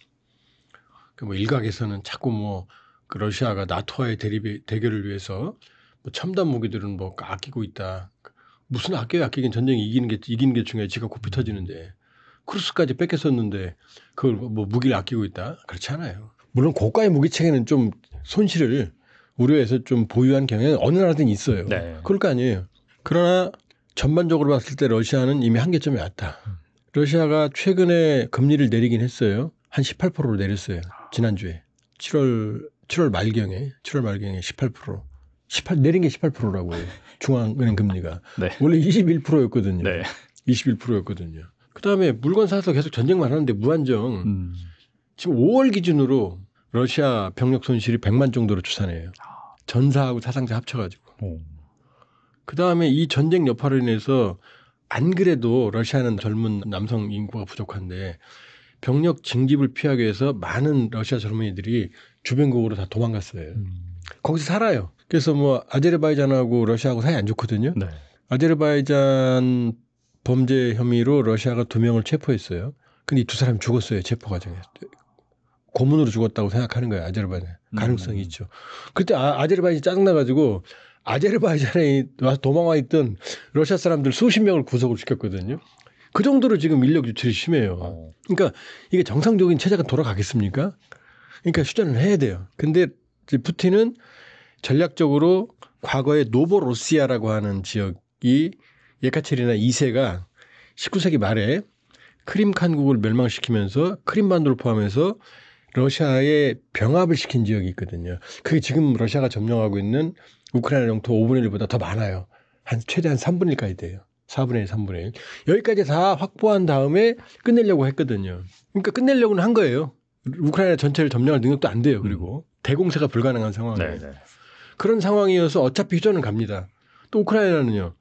뭐 일각에서는 자꾸 뭐 그 러시아가 나토와의 대결을 위해서 뭐 첨단 무기들은 뭐 아끼고 있다. 무슨 아끼긴 전쟁이 이기는 게 중요해. 지가 고피 터지는데 크루스까지 뺏겼었는데 그걸 뭐 무기를 아끼고 있다. 그렇지 않아요. 물론 고가의 무기 체계는 좀 손실을 우려해서 좀 보유한 경향은 어느 나라든 있어요. 네. 그럴 거 아니에요. 그러나 전반적으로 봤을 때 러시아는 이미 한계점에 왔다. 러시아가 최근에 금리를 내리긴 했어요. 한 18%로 내렸어요. 지난주에. 7월 말경에 18%. 내린 게 18%라고 해요. 중앙은행 금리가. 네. 원래 21%였거든요. 네. 21%였거든요. 그다음에 물건 사서 계속 전쟁만 하는데 무한정. 지금 5월 기준으로 러시아 병력 손실이 100만 정도로 추산해요. 전사하고 사상자 합쳐가지고. 그다음에 이 전쟁 여파로 인해서 안 그래도 러시아는 젊은 남성 인구가 부족한데 병력 징집을 피하기 위해서 많은 러시아 젊은이들이 주변국으로 다 도망갔어요. 거기서 살아요. 그래서 뭐 아제르바이잔하고 러시아하고 사이 안 좋거든요. 네. 아제르바이잔 범죄 혐의로 러시아가 2명을 체포했어요. 근데 이 두 사람이 죽었어요. 체포 과정에서. 고문으로 죽었다고 생각하는 거예요. 아제르바이잔. 가능성이 있죠. 그때 아제르바이잔이 짜증나가지고 아제르바이잔에 와서 도망와 있던 러시아 사람들 수십 명을 구속을 시켰거든요. 그 정도로 지금 인력 유출이 심해요. 그러니까 이게 정상적인 체제가 돌아가겠습니까? 그러니까 휴전을 해야 돼요. 근데 푸틴은 전략적으로 과거에 노보로시아라고 하는 지역이 예카체리나 2세가 19세기 말에 크림 칸국을 멸망시키면서 크림반도를 포함해서 러시아에 병합을 시킨 지역이 있거든요. 그게 지금 러시아가 점령하고 있는 우크라이나 영토 5분의 1보다 더 많아요. 최대한 3분의 1까지 돼요. 4분의 1, 3분의 1. 여기까지 다 확보한 다음에 끝내려고 했거든요. 그러니까 끝내려고는 한 거예요. 우크라이나 전체를 점령할 능력도 안 돼요. 그리고 대공세가 불가능한 상황이에요. 네. 그런 상황이어서 어차피 휴전은 갑니다. 또 우크라이나는요.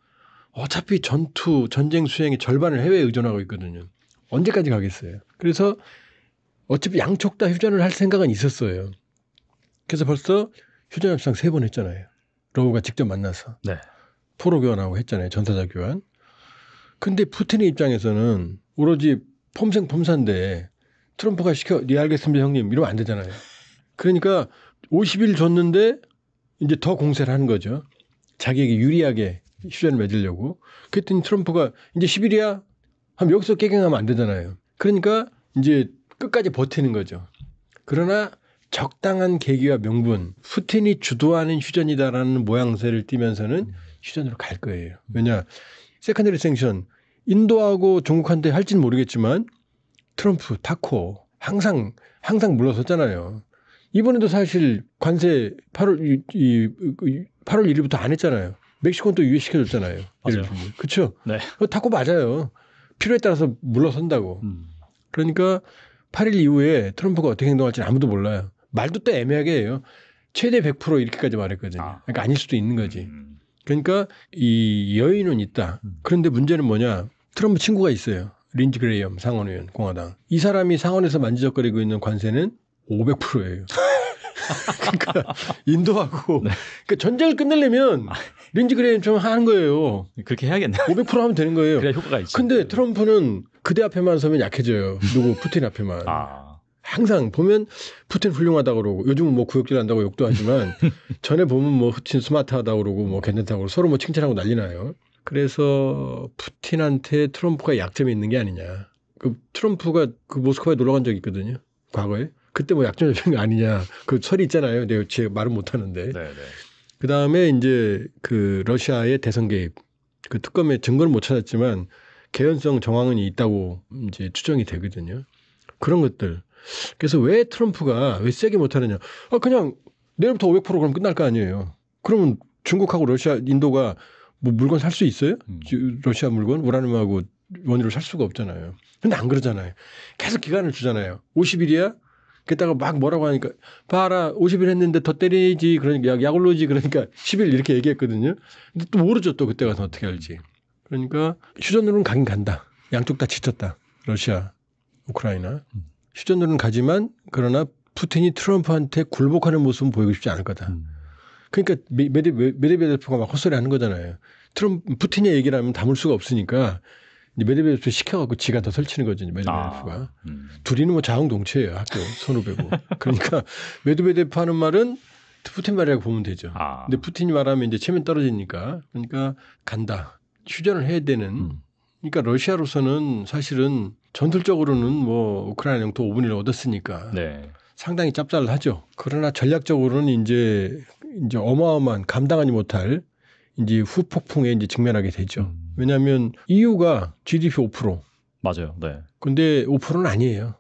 어차피 전쟁 수행의 절반을 해외에 의존하고 있거든요. 언제까지 가겠어요. 그래서 어차피 양쪽 다 휴전을 할 생각은 있었어요. 그래서 벌써 휴전 협상 3번 했잖아요. 러우가 직접 만나서. 네. 포로 교환하고 했잖아요. 전사자 교환. 근데 푸틴의 입장에서는 오로지 폼생폼사인데 트럼프가 네 알겠습니다 형님 이러면 안 되잖아요. 그러니까 50일 줬는데 이제 더 공세를 하는 거죠. 자기에게 유리하게 휴전을 맺으려고. 그랬더니 트럼프가 이제 10일이야? 하면 여기서 깨갱하면 안 되잖아요. 그러니까 이제 끝까지 버티는 거죠. 그러나 적당한 계기와 명분, 푸틴이 주도하는 휴전이다라는 모양새를 띠면서는 휴전으로 갈 거예요. 왜냐? 세컨더리 생션, 인도하고 중국한테 할지는 모르겠지만 트럼프, 타코 항상 물러섰잖아요. 이번에도 사실 관세 8월 1일부터 안 했잖아요. 멕시코는 또 유예시켜줬잖아요. 맞아요. 그렇죠? 네. 타코 맞아요. 필요에 따라서 물러선다고. 그러니까 8일 이후에 트럼프가 어떻게 행동할지는 아무도 몰라요. 말도 또 애매하게 해요. 최대 100% 이렇게까지 말했거든요. 그러니까 아닐 수도 있는 거지. 그러니까 이 여인은 있다. 그런데 문제는 뭐냐. 트럼프 친구가 있어요. 린지 그레이엄 상원의원 공화당. 이 사람이 상원에서 만지작거리고 있는 관세는 500%예요. 그러니까 인도하고 네. 그러니까 전쟁을 끝내려면 린지 그레이엄 좀 하는 거예요. 그렇게 해야겠네. 500% 하면 되는 거예요. 그래야 효과가 있죠. 근데 트럼프는 그대 앞에만 서면 약해져요. 누구 푸틴 앞에만. 항상 보면 푸틴 훌륭하다고 그러고 요즘은 뭐 구역질 한다고 욕도 하지만 전에 보면 뭐 푸틴 스마트하다고 그러고 뭐 괜찮다고 그러고 서로 뭐 칭찬하고 난리 나요. 그래서 푸틴한테 트럼프가 약점이 있는 게 아니냐. 그 트럼프가 그 모스크바에 놀러 간 적이 있거든요. 과거에. 그때 뭐 약점 잡힌 거 아니냐. 그 설이 있잖아요. 내가 제가 말은 못 하는데. 그 다음에 이제 그 러시아의 대선 개입. 그 특검에 증거는 못 찾았지만 개연성 정황이 있다고 이제 추정이 되거든요. 그런 것들. 그래서 왜 트럼프가 왜 세게 못하느냐. 그냥 내일부터 500% 그럼 끝날 거 아니에요. 그러면 중국하고 러시아, 인도가 뭐 물건 살 수 있어요? 러시아 물건? 우라늄하고 원유를 살 수가 없잖아요. 근데 안 그러잖아요. 계속 기간을 주잖아요. 50일이야? 게다가 막 뭐라고 하니까 봐라 50일 했는데 더 때리지 그러니까 약 올르지 그러니까 10일 이렇게 얘기했거든요. 근데 또 모르죠. 또 그때 가서 어떻게 할지. 그러니까 휴전으로는 가긴 간다. 양쪽 다 지쳤다. 러시아, 우크라이나. 휴전으로는 가지만 그러나 푸틴이 트럼프한테 굴복하는 모습은 보이고 싶지 않을 거다. 그러니까 메드베데프가 막 헛소리 하는 거잖아요. 푸틴이 얘기를 하면 담을 수가 없으니까 메드베데프 시켜갖고 지가 더 설치는 거죠. 메드베데프가. 둘이는 뭐 자웅동체예요. 학교 선후배고. 그러니까 메드베데프 하는 말은 푸틴 말이라고 보면 되죠. 근데 푸틴이 말하면 이제 체면 떨어지니까. 그러니까 간다. 휴전을 해야 되는. 그러니까 러시아로서는 사실은 전술적으로는 뭐 우크라이나 영토 5분의 1을 얻었으니까 네. 상당히 짭짤하죠. 그러나 전략적으로는 이제 어마어마한 감당하지 못할 이제 후폭풍에 이제 직면하게 되죠. 왜냐하면 EU가 GDP 5%. 맞아요. 네. 근데 5%는 아니에요.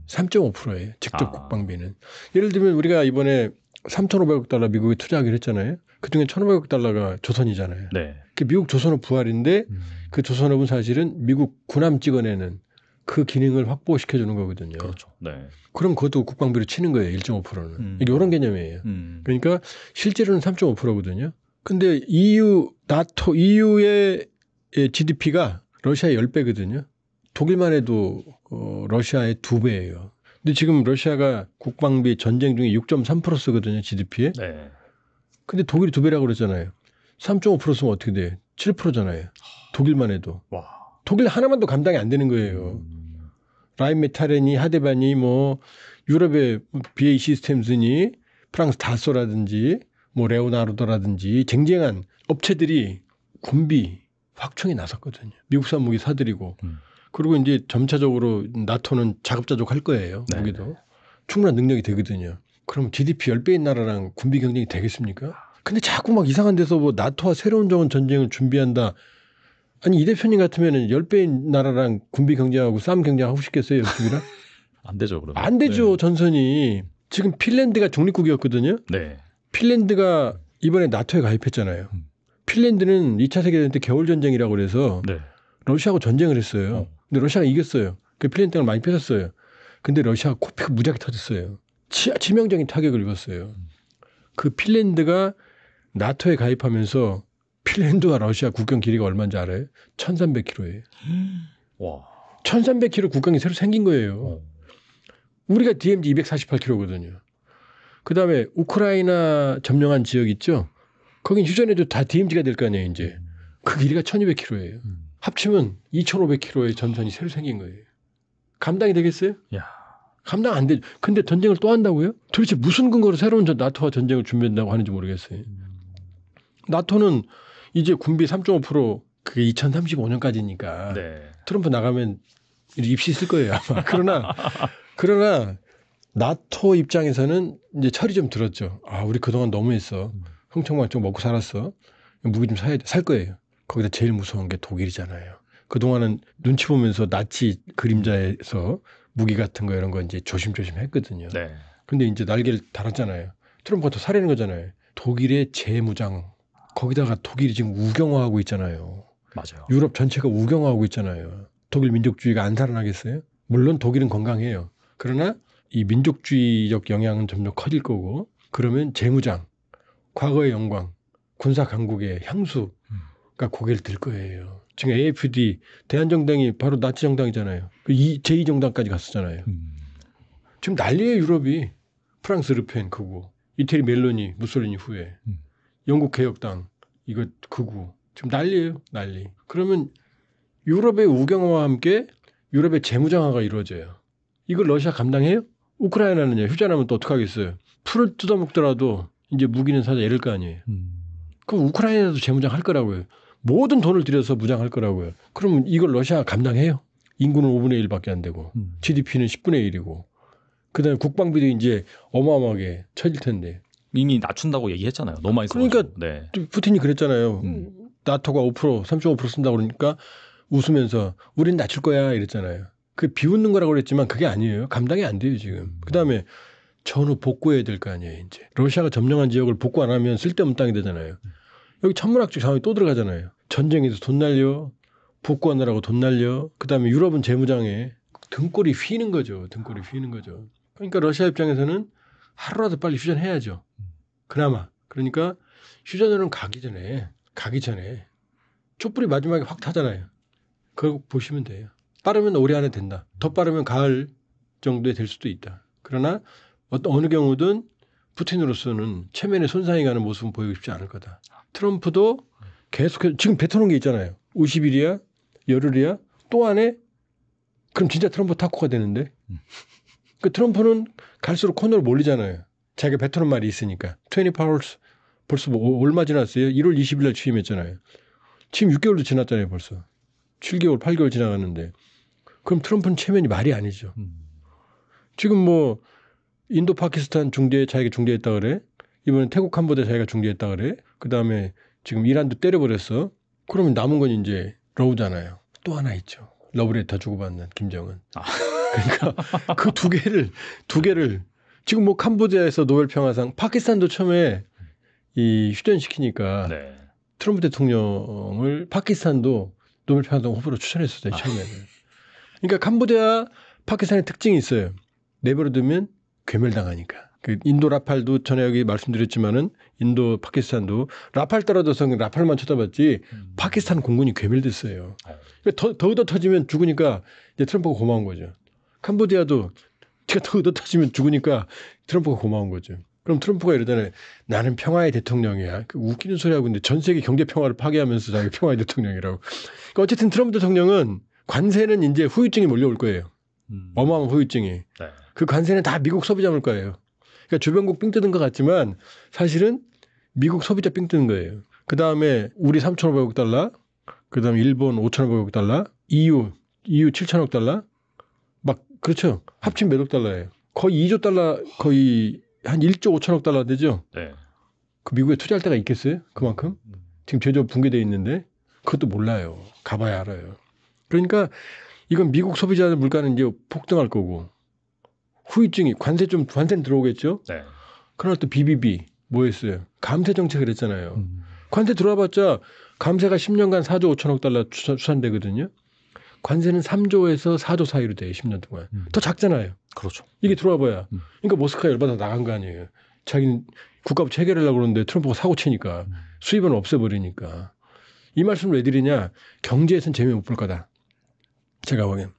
3.5%예요. 직접 국방비는. 예를 들면 우리가 이번에 3,500억 달러 미국에 투자하기로 했잖아요. 그중에 1,500억 달러가 조선이잖아요. 네. 미국 조선업 부활인데 그 조선업은 사실은 미국 군함 찍어내는 그 기능을 확보시켜주는 거거든요. 그렇죠. 네. 그럼 그것도 국방비로 치는 거예요. 1.5%는. 이게 이런 개념이에요. 그러니까 실제로는 3.5%거든요. 근데 EU의 GDP가 러시아의 10배거든요. 독일만 해도 러시아의 2배예요. 근데 지금 러시아가 국방비 전쟁 중에 6.3% 쓰거든요. GDP에. 네. 근데 독일이 2배라고 그랬잖아요. 3.5% 쓰면 어떻게 돼? 7%잖아요. 독일만 해도. 와. 독일 하나만 도 감당이 안 되는 거예요. 라인메탈이니 하데바니 뭐 유럽의 BAE 시스템즈니 프랑스 다소라든지 뭐 레오나르도라든지 쟁쟁한 업체들이 군비 확충에 나섰거든요. 미국산 무기 사들이고 그리고 이제 점차적으로 나토는 자급자족 할 거예요. 네네. 무기도 충분한 능력이 되거든요. 그럼 GDP 10배인 나라랑 군비 경쟁이 되겠습니까? 근데 자꾸 막 이상한 데서 뭐 나토와 새로운 전쟁을 준비한다. 아니 이 대표님 같으면 10배인 나라랑 군비 경쟁하고 싸움 경쟁하고 싶겠어요? 열심히라? 안 되죠. 그러면. 안 되죠. 네. 전선이. 지금 핀란드가 중립국이었거든요. 네. 핀란드가 이번에 나토에 가입했잖아요. 핀란드는 2차 세계대전 때 겨울전쟁이라고 그래서 네. 러시아하고 전쟁을 했어요. 근데 러시아가 이겼어요. 그 핀란드 땅을 많이 뺏었어요. 근데 러시아가 코피가 무지하게 터졌어요. 치명적인 타격을 입었어요. 그 핀란드가 나토에 가입하면서 핀란드와 러시아 국경 길이가 얼마인지 알아요? 1,300km예요. 와. 1,300km 국경이 새로 생긴 거예요. 우리가 DMZ 248km거든요. 그다음에 우크라이나 점령한 지역 있죠? 거긴 휴전해도 다 DMZ가 될 거 아니에요, 이제. 그 길이가 1,200km예요. 합치면 2,500km의 전선이 새로 생긴 거예요. 감당이 되겠어요? 야. 감당 안 되죠. 근데 전쟁을 또 한다고요? 도대체 무슨 근거로 새로운 나토와 전쟁을 준비한다고 하는지 모르겠어요. 나토는 이제 군비 3.5% 그게 2035년까지니까 네. 트럼프 나가면 입시 쓸 거예요 아마. 그러나 나토 입장에서는 이제 철이 좀 들었죠. 아 우리 그동안 너무했어. 흥청망청 먹고 살았어. 무기 좀 사야 돼. 살 거예요. 거기다 제일 무서운 게 독일이잖아요. 그동안은 눈치 보면서 나치 그림자에서 무기 같은 거 이런 거 이제 조심조심 했거든요. 네. 근데 이제 날개를 달았잖아요. 트럼프가 더 사려는 거잖아요. 독일의 재무장. 거기다가 독일이 지금 우경화하고 있잖아요. 맞아요. 유럽 전체가 우경화하고 있잖아요. 독일 민족주의가 안 살아나겠어요? 물론 독일은 건강해요. 그러나 이 민족주의적 영향은 점점 커질 거고 그러면 재무장, 과거의 영광, 군사 강국의 향수가 고개를 들 거예요. 지금 AFD 대한정당이 바로 나치 정당이잖아요. 제2정당까지 갔었잖아요. 지금 난리예요 유럽이. 프랑스 르펜 그거, 이태리 멜로니 무솔리니 후에, 영국 개혁당 이거 그거 지금 난리예요 난리. 그러면 유럽의 우경화와 함께 유럽의 재무장화가 이루어져요. 이걸 러시아 감당해요? 우크라이나는요. 휴전하면 또 어떡하겠어요. 풀을 뜯어먹더라도 이제 무기는 사자 이럴 거 아니에요. 그럼 우크라이나도 재무장할 거라고요. 모든 돈을 들여서 무장할 거라고요. 그러면 이걸 러시아가 감당해요? 인구는 5분의 1밖에 안 되고 GDP는 10분의 1이고 그다음에 국방비도 이제 어마어마하게 쳐질 텐데. 이미 낮춘다고 얘기했잖아요. 너무 많이 써가지고. 그러니까 네. 푸틴이 그랬잖아요. 나토가 5%, 3.5% 쓴다고 그러니까 웃으면서 우린 낮출 거야 이랬잖아요. 그 비웃는 거라고 그랬지만 그게 아니에요. 감당이 안 돼요 지금. 그다음에 전후 복구해야 될 거 아니에요. 이제 러시아가 점령한 지역을 복구 안 하면 쓸데없는 땅이 되잖아요. 여기 천문학적 상황이 또 들어가잖아요. 전쟁에서 돈 날려, 복구하느라고 돈 날려. 그다음에 유럽은 재무장에 등골이 휘는 거죠. 등골이 휘는 거죠. 그러니까 러시아 입장에서는 하루라도 빨리 휴전해야죠. 그나마. 그러니까 휴전으로는 가기 전에 촛불이 마지막에 확 타잖아요. 그거 보시면 돼요. 빠르면 올해 안에 된다. 더 빠르면 가을 정도에 될 수도 있다. 그러나 어느 경우든 푸틴으로서는 체면에 손상이 가는 모습은 보이고 싶지 않을 거다. 트럼프도 계속해서 지금 뱉어놓은 게 있잖아요. 50일이야? 열흘이야? 또 안 해? 그럼 진짜 트럼프 타코가 되는데. 그 트럼프는 갈수록 코너로 몰리잖아요. 자기가 뱉어놓은 말이 있으니까. 24hours 벌써 뭐 얼마 지났어요? 1월 20일 날 취임했잖아요. 지금 6개월도 지났잖아요. 벌써. 7개월, 8개월 지나갔는데. 그럼 트럼프는 체면이 말이 아니죠. 지금 뭐 인도 파키스탄 중재 자기가 중재했다 그래. 이번엔 태국 캄보디아 자기가 중재했다 그래. 그다음에 지금 이란도 때려버렸어. 그러면 남은 건 이제 러우잖아요. 또 하나 있죠. 러브레터 주고받는 김정은. 그러니까 그 두 개를 지금 뭐 캄보디아에서 노벨 평화상 파키스탄도 처음에 이 휴전시키니까 네. 트럼프 대통령을 파키스탄도 노벨 평화상 후보로 추천했었어요. 처음에는. 그러니까 캄보디아 파키스탄의 특징이 있어요. 내버려두면 괴멸당하니까. 그 인도 라팔도 전에 여기 말씀드렸지만은 인도 파키스탄도 라팔 떨어져서 라팔만 쳐다봤지 파키스탄 공군이 괴멸됐어요. 그러니까 더 터지면 죽으니까 이제 트럼프가 고마운 거죠. 캄보디아도 제가 더 터지면 죽으니까 트럼프가 고마운 거죠. 그럼 트럼프가 이러잖아요. 나는 평화의 대통령이야. 웃기는 소리 하고 있는데 전 세계 경제 평화를 파괴하면서 자기 평화의 대통령이라고. 그러니까 어쨌든 트럼프 대통령은 관세는 이제 후유증이 몰려올 거예요. 어마어마한 후유증이. 네. 그 관세는 다 미국 소비자 물 거예요. 그러니까 주변국 삥 뜯은 것 같지만 사실은 미국 소비자 삥 뜯는 거예요. 그 다음에 우리 3,500억 달러, 그 다음에 일본 5,500억 달러, EU 7,000억 달러, 막 그렇죠. 합친 몇억 달러예요. 거의 2조 달러, 거의 한 1조 5천억 달러 되죠. 네. 그 미국에 투자할 데가 있겠어요? 그만큼? 지금 제조업 붕괴돼 있는데 그것도 몰라요. 가봐야 알아요. 그러니까 이건 미국 소비자 물가는 이제 폭등할 거고 후유증이 관세는 들어오겠죠. 네. 그러나 또 BBB 뭐였어요? 감세 정책을 했잖아요. 관세 들어와봤자 감세가 10년간 4조 5천억 달러 수산되거든요. 관세는 3조에서 4조 사이로 돼요. 10년 동안. 더 작잖아요. 그렇죠. 이게 들어와봐야. 그러니까 모스크바 열받아 나간 거 아니에요. 자기는 국가부 체결하려고 그러는데 트럼프가 사고 치니까 수입은 없애버리니까. 이 말씀을 왜 드리냐. 경제에선 재미 못 볼 거다. 제가 보기엔.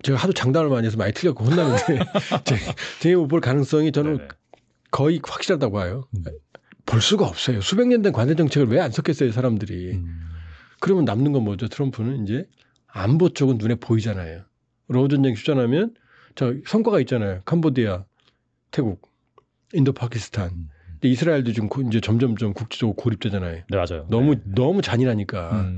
제가 하도 장담을 많이 해서 많이 틀렸고 혼나는데 재미 못 볼 가능성이 저는 네네. 거의 확실하다고 봐요. 볼 수가 없어요. 수백 년 된 관세 정책을 왜 안 썼겠어요, 사람들이. 그러면 남는 건 뭐죠? 트럼프는 이제 안보 쪽은 눈에 보이잖아요. 러우 전쟁 휴전하면 저 성과가 있잖아요. 캄보디아, 태국, 인도, 파키스탄. 근데 이스라엘도 지금 이제 점점점 국제적으로 고립되잖아요. 네, 맞아요. 너무 잔인하니까.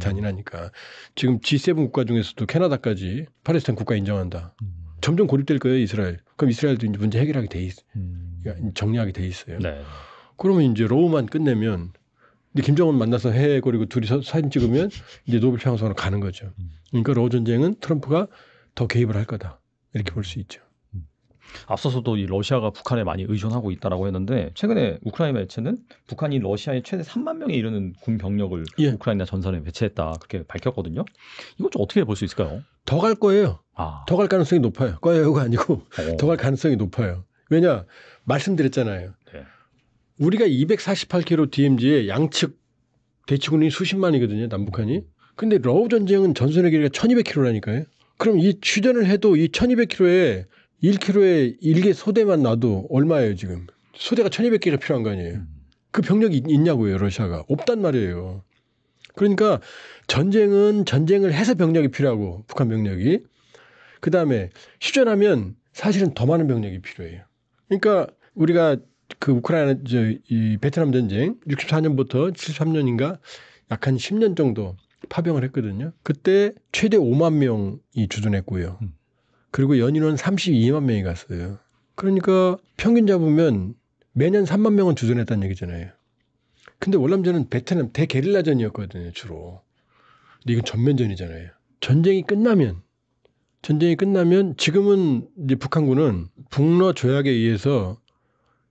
지금 G7 국가 중에서도 캐나다까지 팔레스타인 국가 인정한다. 점점 고립될 거예요, 이스라엘. 그럼 이스라엘도 이제 문제 해결하게 돼 정리하게 돼 있어요. 네. 그러면 이제 러우만 끝내면 근데 김정은 만나서 해거리고 둘이 사진 찍으면 이제 노벨 평화상으로 가는 거죠. 그러니까 러우 전쟁은 트럼프가 더 개입을 할 거다. 이렇게 볼 수 있죠. 앞서서도 이 러시아가 북한에 많이 의존하고 있다라고 했는데 최근에 우크라이나 매체는 북한이 러시아에 최대 3만 명에 이르는 군 병력을 우크라이나 전선에 배치했다 그렇게 밝혔거든요. 이건 좀 어떻게 볼 수 있을까요? 더 갈 거예요. 더 갈 가능성이 높아요. 거예요가 아니고 더 갈 가능성이 높아요. 왜냐 말씀드렸잖아요. 네. 우리가 248km DMZ에 양측 대치군이 수십만이거든요. 남북한이. 근데 러우 전쟁은 전선의 길이가 1200km라니까요. 그럼 이 휴전을 해도 이 1200km에 1km에 1개 소대만 놔도 얼마예요 지금. 소대가 1200개가 필요한 거 아니에요. 그 병력이 있냐고요. 러시아가. 없단 말이에요. 그러니까 전쟁은 전쟁을 해서 병력이 필요하고 북한 병력이. 그다음에 휴전하면 사실은 더 많은 병력이 필요해요. 그러니까 우리가 그 우크라이나 이 베트남 전쟁 64년부터 73년인가 약 한 10년 정도 파병을 했거든요. 그때 최대 5만 명이 주둔했고요. 그리고 연인원 32만 명이 갔어요. 그러니까 평균 잡으면 매년 3만 명은 주둔했다는 얘기잖아요. 근데 월남전은 베트남 대게릴라전이었거든요, 주로. 근데 이건 전면전이잖아요. 전쟁이 끝나면 지금은 이제 북한군은 북러 조약에 의해서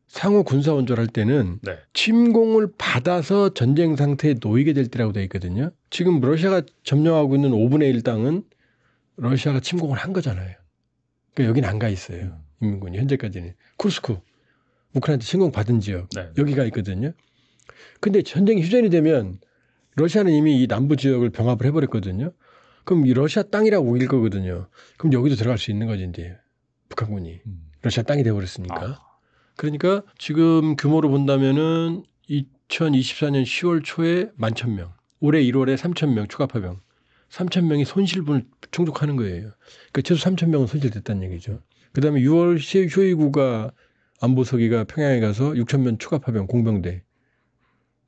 상호 군사 원조를 할 때는 네. 침공을 받아서 전쟁 상태에 놓이게 될 때라고 되어 있거든요. 지금 러시아가 점령하고 있는 5분의 1 땅은 러시아가 침공을 한 거잖아요. 그러니까 여긴 안 가 있어요. 인민군이 현재까지는. 쿠르스크, 우크라이나한테 침공받은 지역 네. 여기가 있거든요. 근데 전쟁이 휴전이 되면 러시아는 이미 이 남부 지역을 병합을 해버렸거든요. 그럼 이 러시아 땅이라고 우길 거거든요. 그럼 여기도 들어갈 수 있는 거지 이제 북한군이. 러시아 땅이 돼버렸으니까. 그러니까 지금 규모로 본다면은 2024년 10월 초에 11,000명, 올해 1월에 3,000명 추가 파병, 3,000명이 손실분을 충족하는 거예요. 그러니까 최소 3,000명은 손실됐다는 얘기죠. 그다음에 6월 쇼이구가 안보서기가 평양에 가서 6,000명 추가 파병 공병대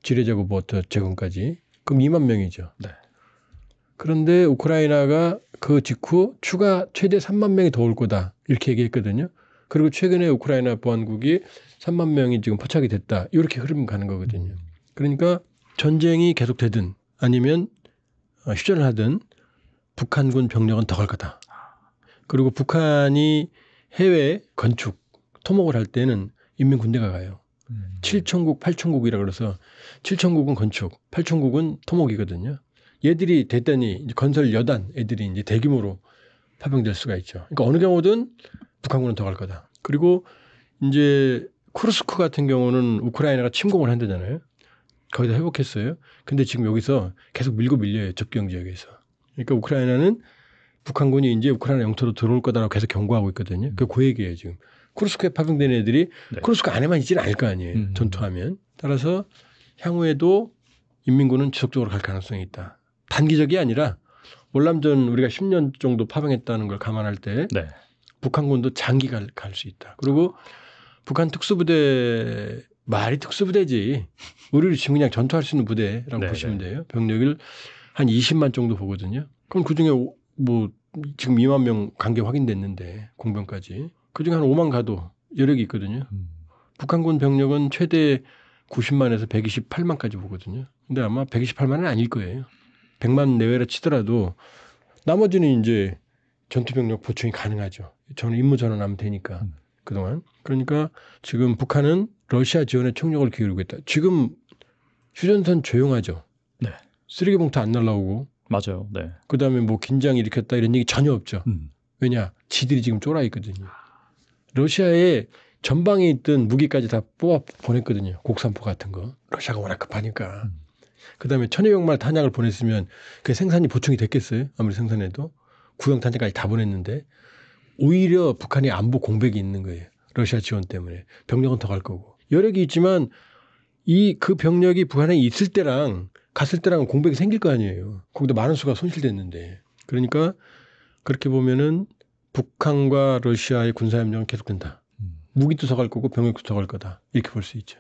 지뢰제거부터 제공까지 그럼 2만 명이죠. 네. 그런데 우크라이나가 그 직후 추가 최대 3만 명이 더 올 거다 이렇게 얘기했거든요. 그리고 최근에 우크라이나 보안국이 3만 명이 지금 포착이 됐다. 이렇게 흐름 가는 거거든요. 그러니까 전쟁이 계속되든 아니면 휴전을 하든 북한군 병력은 더 갈 거다. 그리고 북한이 해외 건축, 토목을 할 때는 인민군대가 가요. 7천국, 8천국이라 그래서 7천국은 건축, 8천국은 토목이거든요. 얘들이 됐더니 건설 여단 애들이 이제 대규모로 파병될 수가 있죠. 그러니까 어느 경우든 북한군은 더 갈 거다. 그리고 이제 쿠르스크 같은 경우는 우크라이나가 침공을 한다잖아요. 거기다 회복했어요. 근데 지금 여기서 계속 밀고 밀려요. 접경 지역에서. 그러니까 우크라이나는 북한군이 이제 우크라이나 영토로 들어올 거다라고 계속 경고하고 있거든요. 그 얘기예요 지금. 쿠르스크에 파병된 애들이 네. 쿠르스크 안에만 있지는 않을 거 아니에요. 전투하면. 따라서 향후에도 인민군은 지속적으로 갈 가능성이 있다. 단기적이 아니라 월남전 우리가 10년 정도 파병했다는 걸 감안할 때 네. 북한군도 장기 갈 수 있다. 그리고 북한 특수부대 말이 특수부대지 우리를 지금 그냥 전투할 수 있는 부대라고 네, 보시면 돼요. 병력을 한 20만 정도 보거든요. 그럼 그중에 뭐 지금 2만 명 관계 확인됐는데 공병까지 그중에 한 5만 가도 여력이 있거든요. 북한군 병력은 최대 90만에서 128만까지 보거든요. 근데 아마 128만은 아닐 거예요. 100만 내외로 치더라도 나머지는 이제 전투병력 보충이 가능하죠. 저는 임무 전환하면 되니까 그동안. 그러니까 지금 북한은 러시아 지원에 총력을 기울이고 있다. 지금 휴전선 조용하죠. 네. 쓰레기 봉투 안 날라오고. 맞아요. 네. 그다음에 뭐 긴장 일으켰다 이런 얘기 전혀 없죠. 왜냐? 지들이 지금 쫄아 있거든요. 러시아에 전방에 있던 무기까지 다 뽑아 보냈거든요. 곡산포 같은 거. 러시아가 워낙 급하니까. 그다음에 1,200만 탄약을 보냈으면 그 생산이 보충이 됐겠어요? 아무리 생산해도. 구형 탄약까지 다 보냈는데 오히려 북한이 안보 공백이 있는 거예요. 러시아 지원 때문에. 병력은 더 갈 거고. 여력이 있지만 그 병력이 북한에 있을 때랑 갔을 때랑 공백이 생길 거 아니에요. 거기다 많은 수가 손실됐는데. 그러니까 그렇게 보면은 북한과 러시아의 군사협력은 계속된다. 무기도 더 갈 거고 병력도 더 갈 거다. 이렇게 볼 수 있죠.